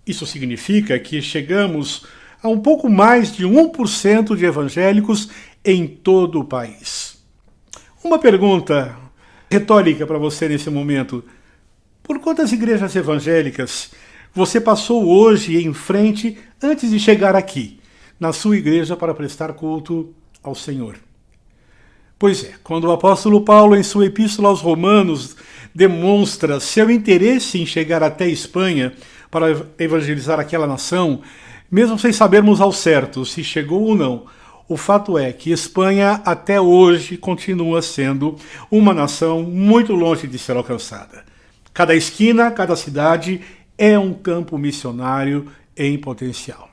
Isso significa que chegamos a um pouco mais de 1% de evangélicos em todo o país. Uma pergunta retórica para você nesse momento: por quantas igrejas evangélicas você passou hoje em frente antes de chegar aqui, na sua igreja, para prestar culto ao Senhor? Pois é, quando o apóstolo Paulo, em sua epístola aos Romanos, demonstra seu interesse em chegar até a Espanha para evangelizar aquela nação, mesmo sem sabermos ao certo se chegou ou não, o fato é que Espanha até hoje continua sendo uma nação muito longe de ser alcançada. Cada esquina, cada cidade é um campo missionário em potencial.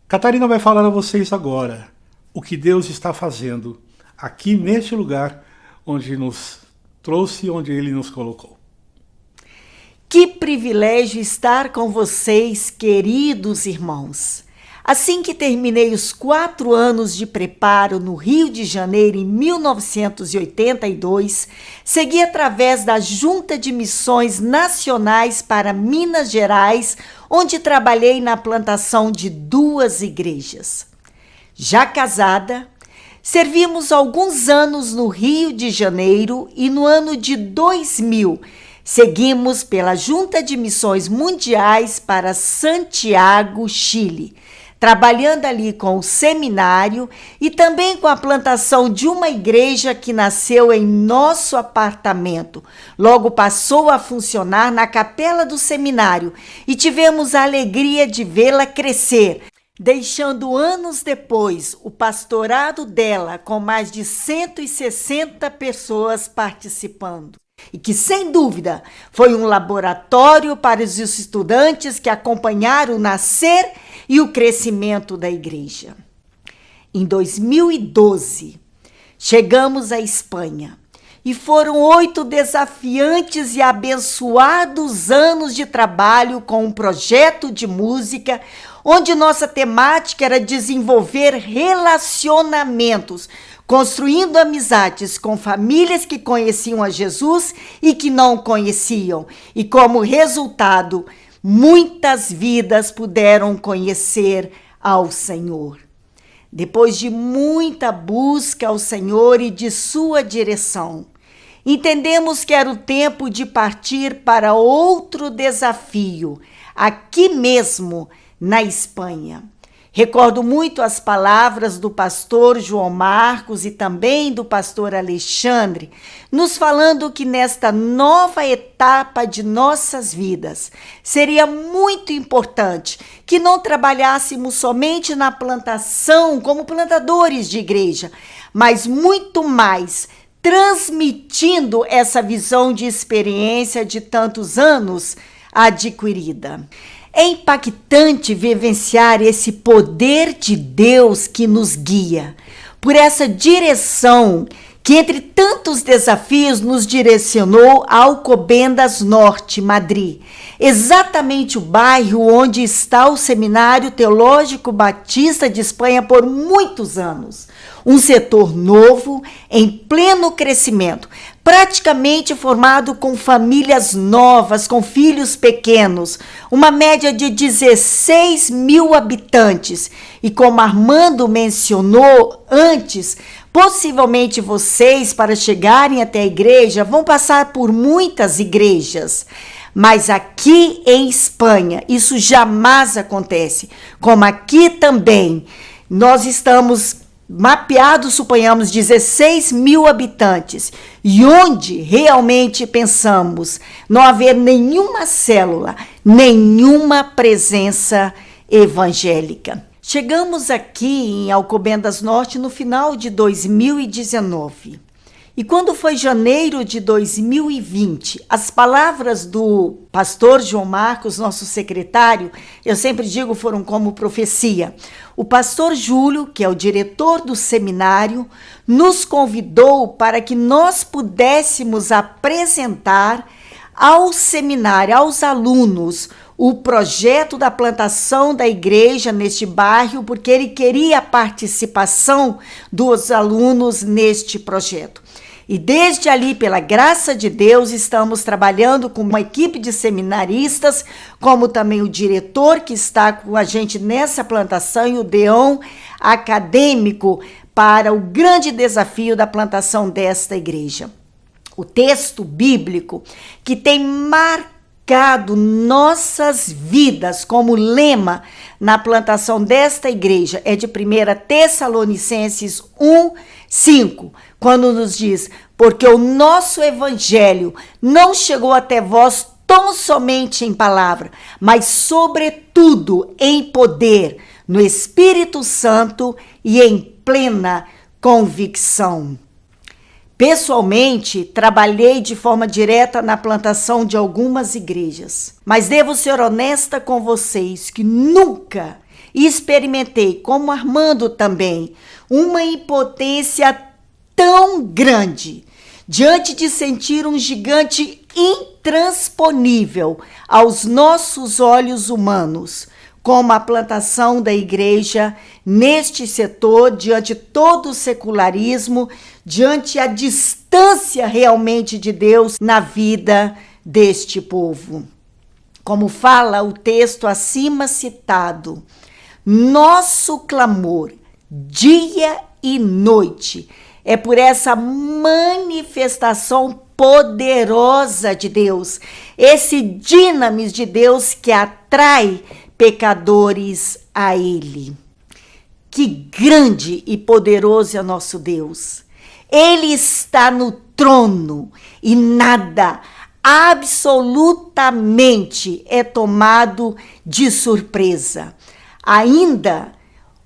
Catarina vai falar a vocês agora o que Deus está fazendo aqui neste lugar onde nos trouxe, onde Ele nos colocou. Que privilégio estar com vocês, queridos irmãos. Assim que terminei os 4 anos de preparo no Rio de Janeiro em 1982, segui através da Junta de Missões Nacionais para Minas Gerais, onde trabalhei na plantação de 2 igrejas. Já casada, servimos alguns anos no Rio de Janeiro e no ano de 2000, seguimos pela Junta de Missões Mundiais para Santiago, Chile, trabalhando ali com o seminário e também com a plantação de uma igreja que nasceu em nosso apartamento. Logo passou a funcionar na capela do seminário e tivemos a alegria de vê-la crescer, deixando anos depois o pastorado dela com mais de 160 pessoas participando. E que, sem dúvida, foi um laboratório para os estudantes que acompanharam o nascer e o crescimento da igreja. Em 2012, chegamos à Espanha e foram 8 desafiantes e abençoados anos de trabalho com um projeto de música onde nossa temática era desenvolver relacionamentos, construindo amizades com famílias que conheciam a Jesus e que não conheciam. E como resultado, muitas vidas puderam conhecer ao Senhor. Depois de muita busca ao Senhor e de sua direção, entendemos que era o tempo de partir para outro desafio, aqui mesmo na Espanha. Recordo muito as palavras do pastor João Marcos e também do pastor Alexandre, nos falando que nesta nova etapa de nossas vidas, seria muito importante que não trabalhássemos somente na plantação como plantadores de igreja, mas muito mais transmitindo essa visão de experiência de tantos anos adquirida. É impactante vivenciar esse poder de Deus que nos guia, por essa direção que, entre tantos desafios, nos direcionou a Alcobendas Norte, Madrid, exatamente o bairro onde está o Seminário Teológico Batista de Espanha por muitos anos. Um setor novo, em pleno crescimento, praticamente formado com famílias novas, com filhos pequenos, uma média de 16 mil habitantes. E como Armando mencionou antes, possivelmente vocês, para chegarem até a igreja, vão passar por muitas igrejas. Mas aqui em Espanha, isso jamais acontece. Como aqui também, nós estamos mapeados, suponhamos, 16 mil habitantes, e onde realmente pensamos não haver nenhuma célula, nenhuma presença evangélica. Chegamos aqui em Alcobendas Norte no final de 2019. E quando foi janeiro de 2020, as palavras do pastor João Marcos, nosso secretário, eu sempre digo, foram como profecia. O pastor Júlio, que é o diretor do seminário, nos convidou para que nós pudéssemos apresentar ao seminário, aos alunos, o projeto da plantação da igreja neste bairro, porque ele queria a participação dos alunos neste projeto. E desde ali, pela graça de Deus, estamos trabalhando com uma equipe de seminaristas, como também o diretor que está com a gente nessa plantação e o deão acadêmico para o grande desafio da plantação desta igreja. O texto bíblico que tem marcado nossas vidas como lema na plantação desta igreja é de 1 Tessalonicenses 1:5, quando nos diz: porque o nosso evangelho não chegou até vós tão somente em palavra, mas sobretudo em poder, no Espírito Santo e em plena convicção. Pessoalmente, trabalhei de forma direta na plantação de algumas igrejas, mas devo ser honesta com vocês que nunca experimentei, como Armando também, uma impotência tão grande diante de sentir um gigante intransponível aos nossos olhos humanos, como a plantação da igreja neste setor, diante todo o secularismo, diante a distância realmente de Deus na vida deste povo. Como fala o texto acima citado, nosso clamor, dia e noite, é por essa manifestação poderosa de Deus, esse dinamis de Deus que atrai pecadores a Ele. Que grande e poderoso é nosso Deus. Ele está no trono e nada, absolutamente, é tomado de surpresa. Ainda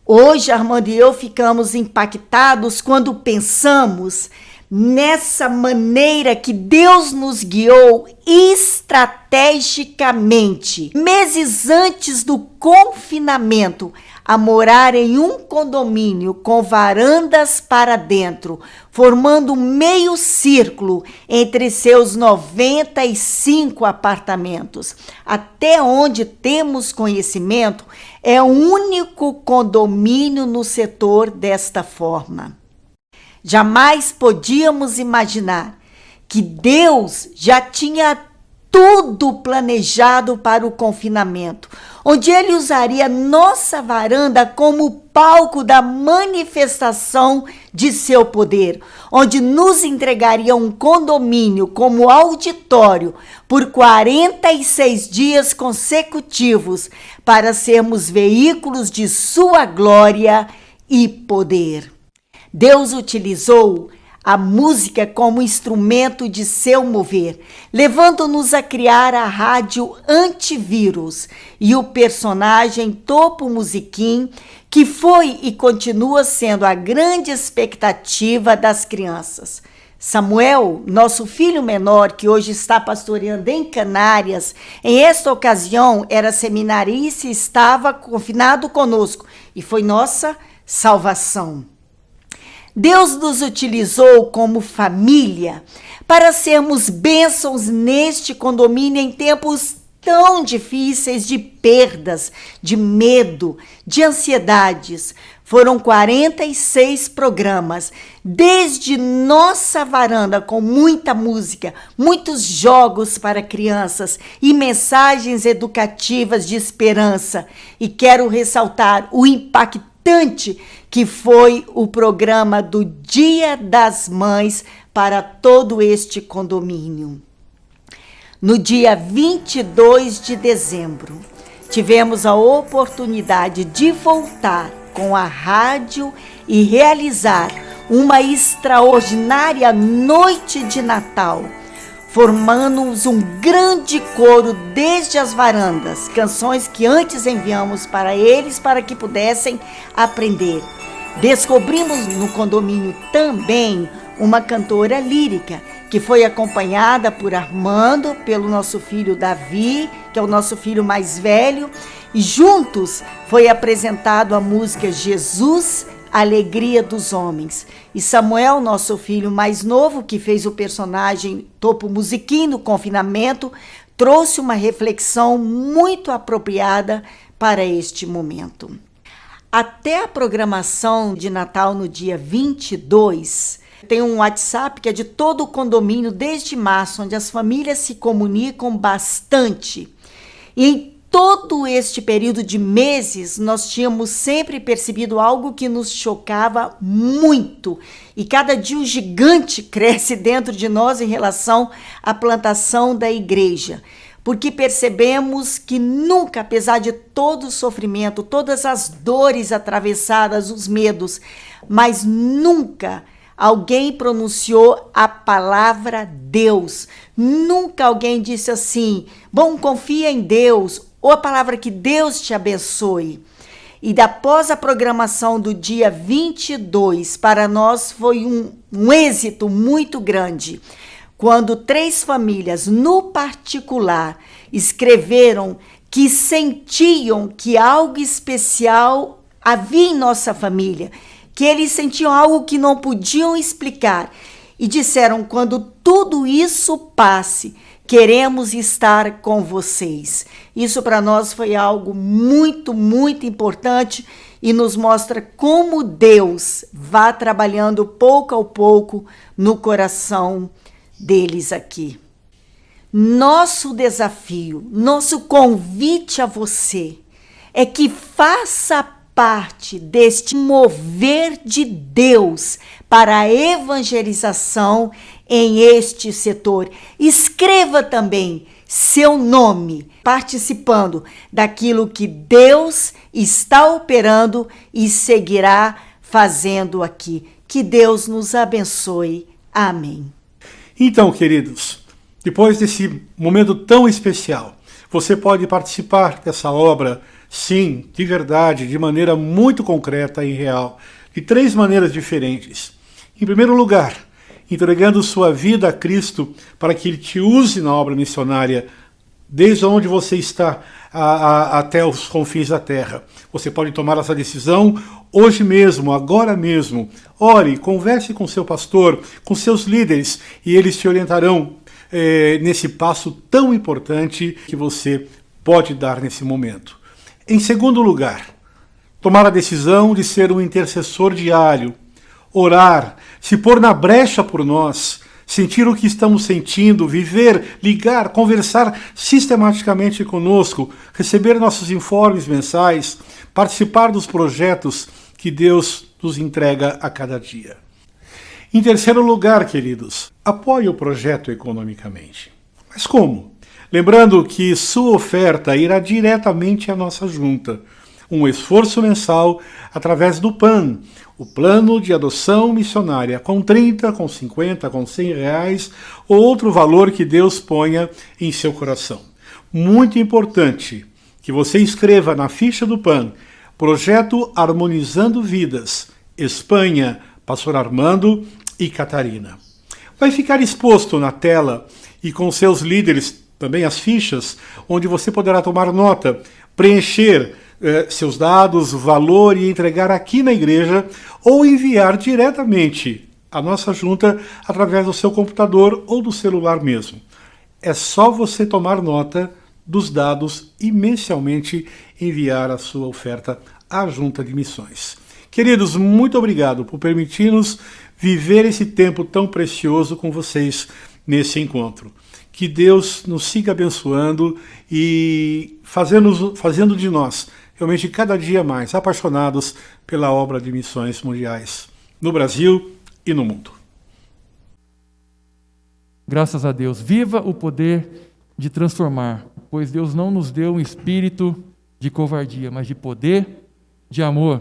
hoje, Armando e eu ficamos impactados quando pensamos nessa maneira que Deus nos guiou estrategicamente, meses antes do confinamento, a morar em um condomínio com varandas para dentro, formando um meio círculo entre seus 95 apartamentos. Até onde temos conhecimento, é o único condomínio no setor desta forma. Jamais podíamos imaginar que Deus já tinha tudo planejado para o confinamento, onde Ele usaria nossa varanda como palco da manifestação de seu poder, onde nos entregaria um condomínio como auditório por 46 dias consecutivos para sermos veículos de sua glória e poder. Deus utilizou a música como instrumento de seu mover, levando-nos a criar a rádio Antivírus e o personagem Topo Musiquim, que foi e continua sendo a grande expectativa das crianças. Samuel, nosso filho menor, que hoje está pastoreando em Canárias, em esta ocasião era seminarista e estava confinado conosco, e foi nossa salvação. Deus nos utilizou como família para sermos bênçãos neste condomínio em tempos tão difíceis de perdas, de medo, de ansiedades. Foram 46 programas, desde nossa varanda com muita música, muitos jogos para crianças e mensagens educativas de esperança. E quero ressaltar o impactante que foi o programa do Dia das Mães para todo este condomínio. No dia 22 de dezembro, tivemos a oportunidade de voltar com a rádio e realizar uma extraordinária noite de Natal, formando-nos um grande coro desde as varandas, canções que antes enviamos para eles para que pudessem aprender. Descobrimos no condomínio também uma cantora lírica, que foi acompanhada por Armando, pelo nosso filho Davi, que é o nosso filho mais velho, e juntos foi apresentado a música Jesus, Alegria dos Homens. E Samuel, nosso filho mais novo, que fez o personagem Topo Musiquim no confinamento, trouxe uma reflexão muito apropriada para este momento. Até a programação de Natal no dia 22, tem um WhatsApp que é de todo o condomínio desde março, onde as famílias se comunicam bastante. E em todo este período de meses, nós tínhamos sempre percebido algo que nos chocava muito. E cada dia o gigante cresce dentro de nós em relação à plantação da igreja. Porque percebemos que nunca, apesar de todo o sofrimento, todas as dores atravessadas, os medos, mas nunca alguém pronunciou a palavra Deus. Nunca alguém disse assim, bom, confia em Deus, ou a palavra que Deus te abençoe. E após a programação do dia 22, para nós foi um êxito muito grande, quando 3 famílias, no particular, escreveram que sentiam que algo especial havia em nossa família, que eles sentiam algo que não podiam explicar. E disseram, quando tudo isso passe, queremos estar com vocês. Isso para nós foi algo muito, muito importante e nos mostra como Deus vai trabalhando pouco a pouco no coração deles aqui. Nosso desafio, nosso convite a você é que faça parte deste mover de Deus para a evangelização em este setor. Escreva também seu nome, participando daquilo que Deus está operando e seguirá fazendo aqui. Que Deus nos abençoe. Amém. Então, queridos, depois desse momento tão especial, você pode participar dessa obra, sim, de verdade, de maneira muito concreta e real, de 3 maneiras diferentes. Em primeiro lugar, entregando sua vida a Cristo para que Ele te use na obra missionária, desde onde você está até os confins da terra. Você pode tomar essa decisão hoje mesmo, agora mesmo. Ore, converse com seu pastor, com seus líderes, e eles te orientarão nesse passo tão importante que você pode dar nesse momento. Em segundo lugar, tomar a decisão de ser um intercessor diário, orar, se pôr na brecha por nós, sentir o que estamos sentindo, viver, ligar, conversar sistematicamente conosco, receber nossos informes mensais, participar dos projetos que Deus nos entrega a cada dia. Em terceiro lugar, queridos, apoie o projeto economicamente. Mas como? Lembrando que sua oferta irá diretamente à nossa junta. Um esforço mensal através do PAN, o Plano de Adoção Missionária, com 30, com 50, com 100 reais, ou outro valor que Deus ponha em seu coração. Muito importante que você escreva na ficha do PAN, Projeto Harmonizando Vidas, Espanha, Pastor Armando e Catarina. Vai ficar exposto na tela e com seus líderes também as fichas, onde você poderá tomar nota, preencher seus dados, valor e entregar aqui na igreja ou enviar diretamente à nossa junta através do seu computador ou do celular mesmo. É só você tomar nota dos dados e mensalmente enviar a sua oferta à Junta de Missões. Queridos, muito obrigado por permitir-nos viver esse tempo tão precioso com vocês nesse encontro. Que Deus nos siga abençoando e fazendo de nós realmente cada dia mais apaixonados pela obra de missões mundiais no Brasil e no mundo. Graças a Deus. Viva o poder de transformar, pois Deus não nos deu um espírito de covardia, mas de poder, de amor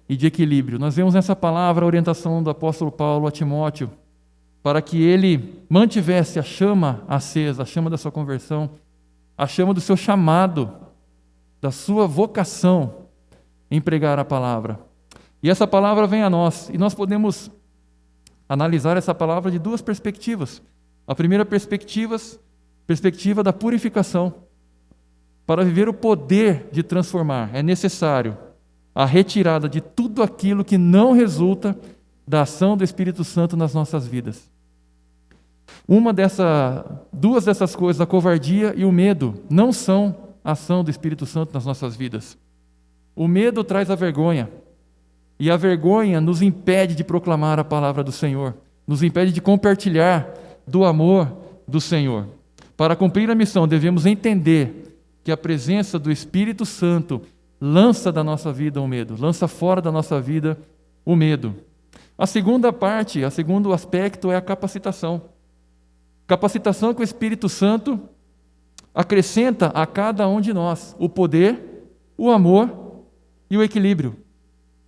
e de equilíbrio. Nós vemos nessa palavra a orientação do apóstolo Paulo a Timóteo, para que ele mantivesse a chama acesa, a chama da sua conversão, a chama do seu chamado, da sua vocação em pregar a palavra. E essa palavra vem a nós, e nós podemos analisar essa palavra de duas perspectivas. A primeira perspectiva da purificação. Para viver o poder de transformar, é necessário a retirada de tudo aquilo que não resulta da ação do Espírito Santo nas nossas vidas. Duas dessas coisas, a covardia e o medo, não são a ação do Espírito Santo nas nossas vidas. O medo traz a vergonha, e a vergonha nos impede de proclamar a palavra do Senhor, nos impede de compartilhar do amor do Senhor. Para cumprir a missão, devemos entender que a presença do Espírito Santo lança da nossa vida o medo, lança fora da nossa vida o medo. A segunda parte, o segundo aspecto é a capacitação. Capacitação que o Espírito Santo acrescenta a cada um de nós: o poder, o amor e o equilíbrio.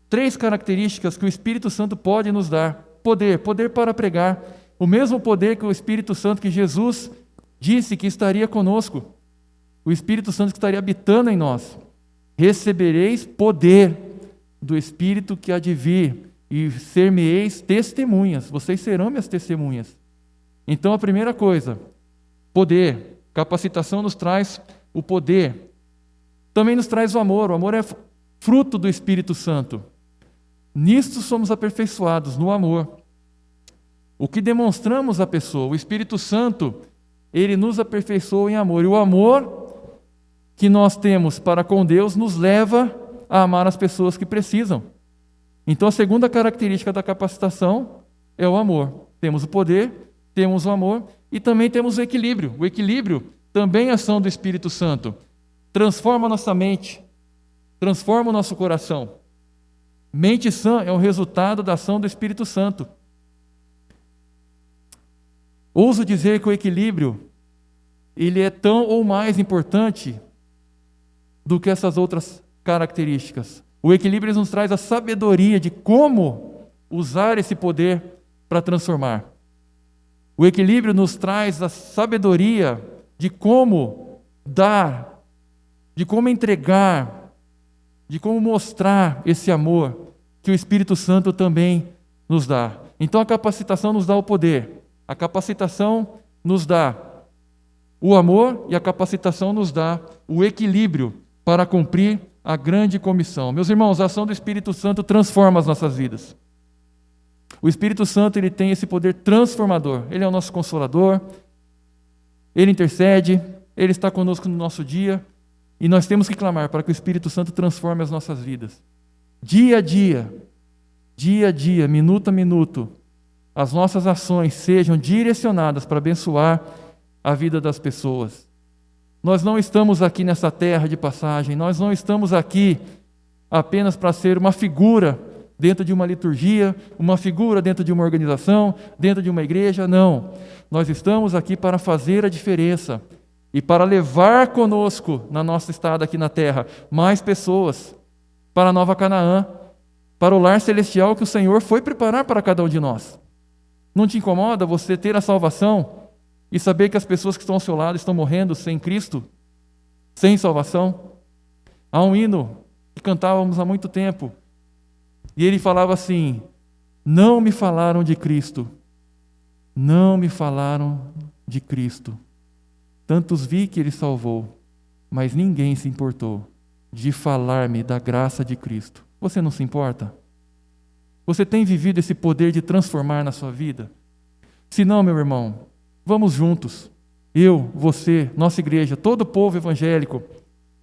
3 características que o Espírito Santo pode nos dar. Poder para pregar, o mesmo poder que o Espírito Santo que Jesus disse que estaria conosco, o Espírito Santo que estaria habitando em nós. Recebereis poder do Espírito que há de vir, e ser-me-eis testemunhas, vocês serão minhas testemunhas. Então a primeira coisa, poder. Capacitação nos traz o poder. Também nos traz o amor é fruto do Espírito Santo. Nisto somos aperfeiçoados, no amor. O que demonstramos à pessoa, o Espírito Santo, ele nos aperfeiçoa em amor. E o amor que nós temos para com Deus nos leva a amar as pessoas que precisam. Então a segunda característica da capacitação é o amor. Temos o poder, temos o amor e também temos o equilíbrio. O equilíbrio também é ação do Espírito Santo. Transforma a nossa mente, transforma o nosso coração. Mente sã é o resultado da ação do Espírito Santo. Ouso dizer que o equilíbrio, ele é tão ou mais importante do que essas outras características. O equilíbrio nos traz a sabedoria de como usar esse poder para transformar. O equilíbrio nos traz a sabedoria de como dar, de como entregar, de como mostrar esse amor que o Espírito Santo também nos dá. Então a capacitação nos dá o poder, a capacitação nos dá o amor e a capacitação nos dá o equilíbrio para cumprir a grande comissão. Meus irmãos, a ação do Espírito Santo transforma as nossas vidas. O Espírito Santo, ele tem esse poder transformador. Ele é o nosso consolador, ele intercede, ele está conosco no nosso dia E nós temos que clamar para que o Espírito Santo transforme as nossas vidas. Dia a dia, minuto a minuto, as nossas ações sejam direcionadas para abençoar a vida das pessoas. Nós não estamos aqui nessa terra de passagem, nós não estamos aqui apenas para ser uma figura dentro de uma liturgia, uma figura dentro de uma organização, dentro de uma igreja, não. Nós estamos aqui para fazer a diferença e para levar conosco, na nossa estada aqui na terra, mais pessoas para a Nova Canaã, para o lar celestial que o Senhor foi preparar para cada um de nós. Não te incomoda você ter a salvação e saber que as pessoas que estão ao seu lado estão morrendo sem Cristo, sem salvação? Há um hino que cantávamos há muito tempo, e ele falava assim: não me falaram de Cristo, não me falaram de Cristo. Tantos vi que Ele salvou, mas ninguém se importou de falar-me da graça de Cristo. Você não se importa? Você tem vivido esse poder de transformar na sua vida? Se não, meu irmão, vamos juntos. Eu, você, nossa igreja, todo o povo evangélico,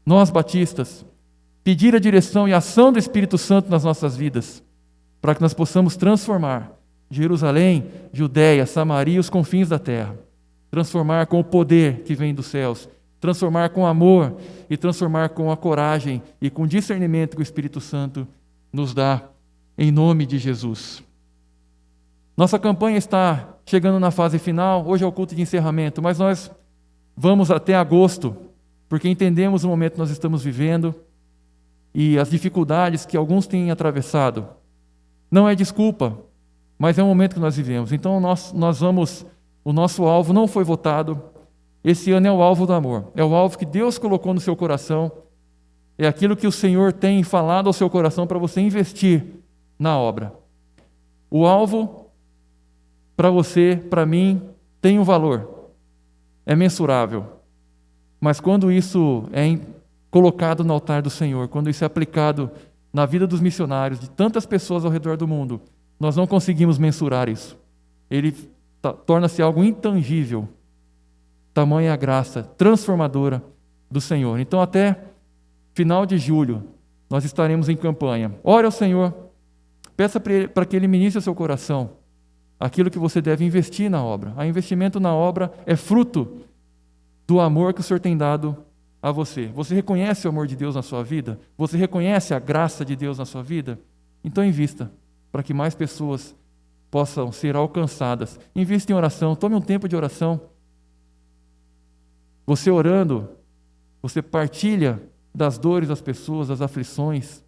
nós batistas, pedir a direção e a ação do Espírito Santo nas nossas vidas, para que nós possamos transformar Jerusalém, Judéia, Samaria e os confins da terra. Transformar com o poder que vem dos céus, transformar com amor e transformar com a coragem e com o discernimento que o Espírito Santo nos dá, em nome de Jesus. Nossa campanha está chegando na fase final, hoje é o culto de encerramento, mas nós vamos até agosto, porque entendemos o momento que nós estamos vivendo e as dificuldades que alguns têm atravessado. Não é desculpa, mas é o momento que nós vivemos. Então nós vamos... O nosso alvo não foi votado. Esse ano é o alvo do amor. É o alvo que Deus colocou no seu coração. É aquilo que o Senhor tem falado ao seu coração para você investir na obra. O alvo, para você, para mim, tem um valor. É mensurável. Mas quando isso é colocado no altar do Senhor, quando isso é aplicado na vida dos missionários, de tantas pessoas ao redor do mundo, nós não conseguimos mensurar isso. Ele torna-se algo intangível. Tamanha a graça transformadora do Senhor. Então, até final de julho, nós estaremos em campanha. Ore ao Senhor, peça para que Ele ministre ao seu coração aquilo que você deve investir na obra. O investimento na obra é fruto do amor que o Senhor tem dado a você. Você reconhece o amor de Deus na sua vida? Você reconhece a graça de Deus na sua vida? Então, invista para que mais pessoas possam ser alcançadas. Invista em oração, tome um tempo de oração. Você orando, você partilha das dores das pessoas, das aflições,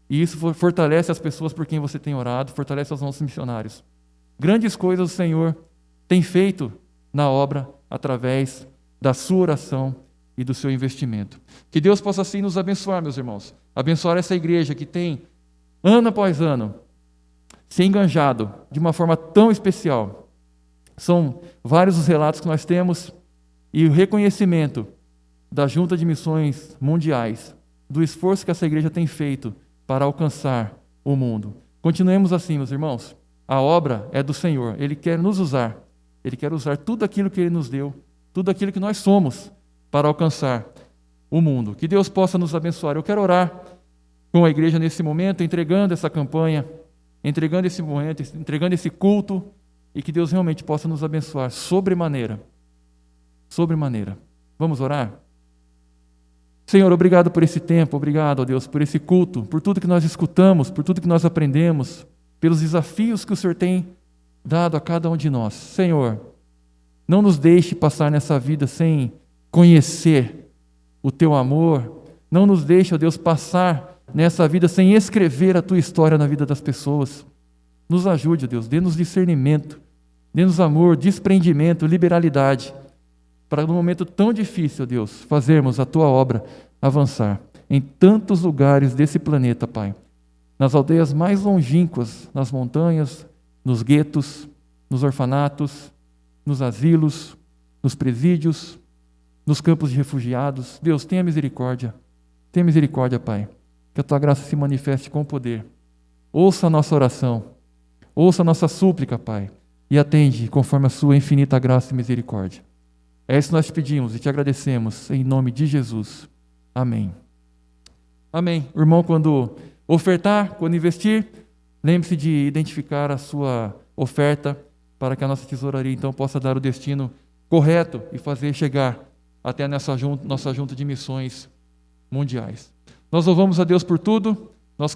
e isso fortalece as pessoas por quem você tem orado, fortalece os nossos missionários. Grandes coisas o Senhor tem feito na obra através da sua oração e do seu investimento. Que Deus possa assim nos abençoar, meus irmãos. Abençoar essa igreja que tem, ano após ano, se enganjado de uma forma tão especial. São vários os relatos que nós temos e o reconhecimento da Junta de Missões Mundiais, do esforço que essa igreja tem feito para alcançar o mundo. Continuemos assim, meus irmãos. A obra é do Senhor. Ele quer nos usar. Ele quer usar tudo aquilo que Ele nos deu, tudo aquilo que nós somos, para alcançar o mundo. Que Deus possa nos abençoar. Eu quero orar com a igreja nesse momento, entregando essa campanha, entregando esse momento, entregando esse culto, e que Deus realmente possa nos abençoar sobremaneira. Sobremaneira. Vamos orar? Senhor, obrigado por esse tempo, obrigado, ó Deus, por esse culto, por tudo que nós escutamos, por tudo que nós aprendemos, pelos desafios que o Senhor tem dado a cada um de nós. Senhor, não nos deixe passar nessa vida sem conhecer o Teu amor, não nos deixe, ó Deus, passar nessa vida sem escrever a Tua história na vida das pessoas. Nos ajude, ó Deus, dê-nos discernimento, dê-nos amor, desprendimento, liberalidade, para num momento tão difícil, ó Deus, fazermos a Tua obra avançar em tantos lugares desse planeta, Pai. Nas aldeias mais longínquas, nas montanhas, nos guetos, nos orfanatos, nos asilos, nos presídios, nos campos de refugiados. Deus, tenha misericórdia, Pai. Que a Tua graça se manifeste com poder. Ouça a nossa oração, ouça a nossa súplica, Pai, e atende conforme a Sua infinita graça e misericórdia. É isso que nós te pedimos e te agradecemos, em nome de Jesus. Amém. Amém. O irmão, quando ofertar, quando investir, lembre-se de identificar a sua oferta para que a nossa tesouraria então possa dar o destino correto e fazer chegar até a nossa junta de missões mundiais. Nós louvamos a Deus por tudo. Nós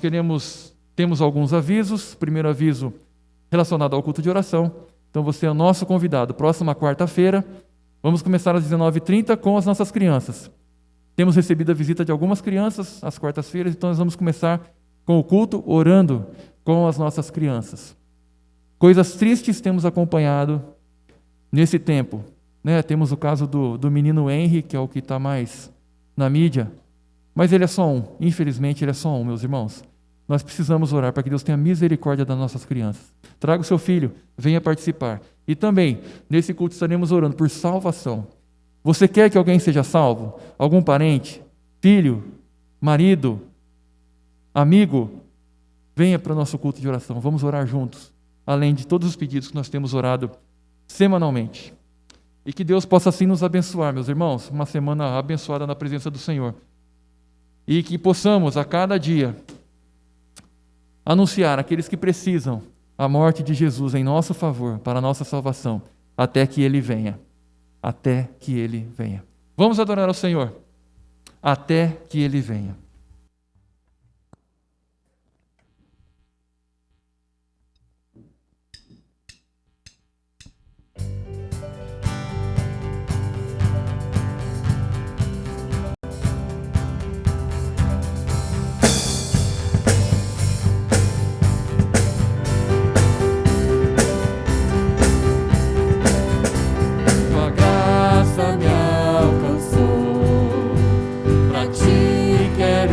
temos alguns avisos. Primeiro aviso relacionado ao culto de oração. Então você é o nosso convidado. Próxima quarta-feira, vamos começar às 19h30 com as nossas crianças. Temos recebido a visita de algumas crianças às quartas-feiras, então nós vamos começar com o culto orando com as nossas crianças. Coisas tristes temos acompanhado nesse tempo, né? Temos o caso do menino Henry, que é o que está mais na mídia, mas ele é só um, infelizmente ele é só um, meus irmãos. Nós precisamos orar para que Deus tenha misericórdia das nossas crianças. Traga o seu filho, venha participar. E também, nesse culto estaremos orando por salvação. Você quer que alguém seja salvo? Algum parente? Filho? Marido? Amigo? Venha para o nosso culto de oração. Vamos orar juntos. Além de todos os pedidos que nós temos orado semanalmente. E que Deus possa assim nos abençoar, meus irmãos. Uma semana abençoada na presença do Senhor. E que possamos, a cada dia, anunciar àqueles que precisam a morte de Jesus em nosso favor, para a nossa salvação, até que Ele venha. Até que Ele venha. Vamos adorar ao Senhor. Até que Ele venha. Tua graça me alcançou, pra ti quero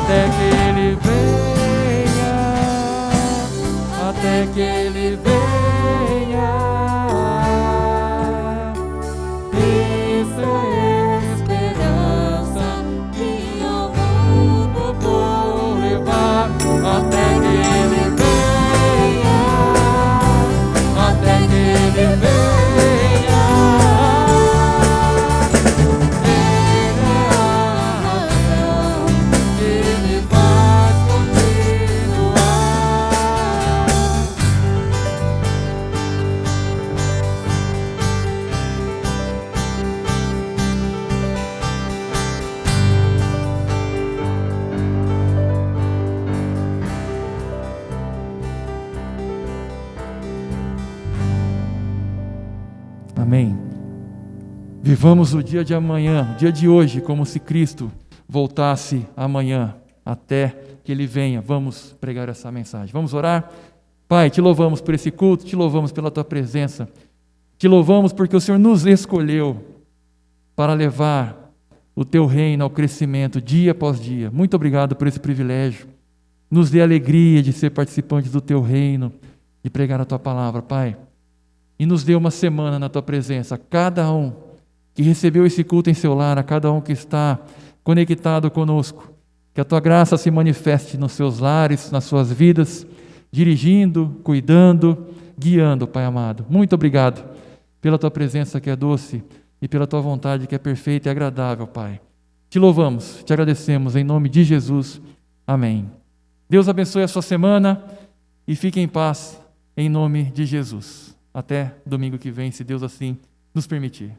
até que Ele venha, até que Ele venha. Isso é esperança que ao mundo vou levar, até que Ele venha, até que Ele venha. Amém. Vivamos o dia de amanhã, o dia de hoje, como se Cristo voltasse amanhã, até que Ele venha. Vamos pregar essa mensagem. Vamos orar? Pai, te louvamos por esse culto, te louvamos pela Tua presença, te louvamos porque o Senhor nos escolheu para levar o Teu reino ao crescimento dia após dia. Muito obrigado por esse privilégio. Nos dê a alegria de ser participantes do Teu reino, de pregar a Tua palavra, Pai. E nos dê uma semana na Tua presença, a cada um que recebeu esse culto em seu lar, a cada um que está conectado conosco, que a Tua graça se manifeste nos seus lares, nas suas vidas, dirigindo, cuidando, guiando, Pai amado. Muito obrigado pela Tua presença que é doce e pela Tua vontade que é perfeita e agradável, Pai. Te louvamos, te agradecemos em nome de Jesus. Amém. Deus abençoe a sua semana e fique em paz em nome de Jesus. Até domingo que vem, se Deus assim nos permitir.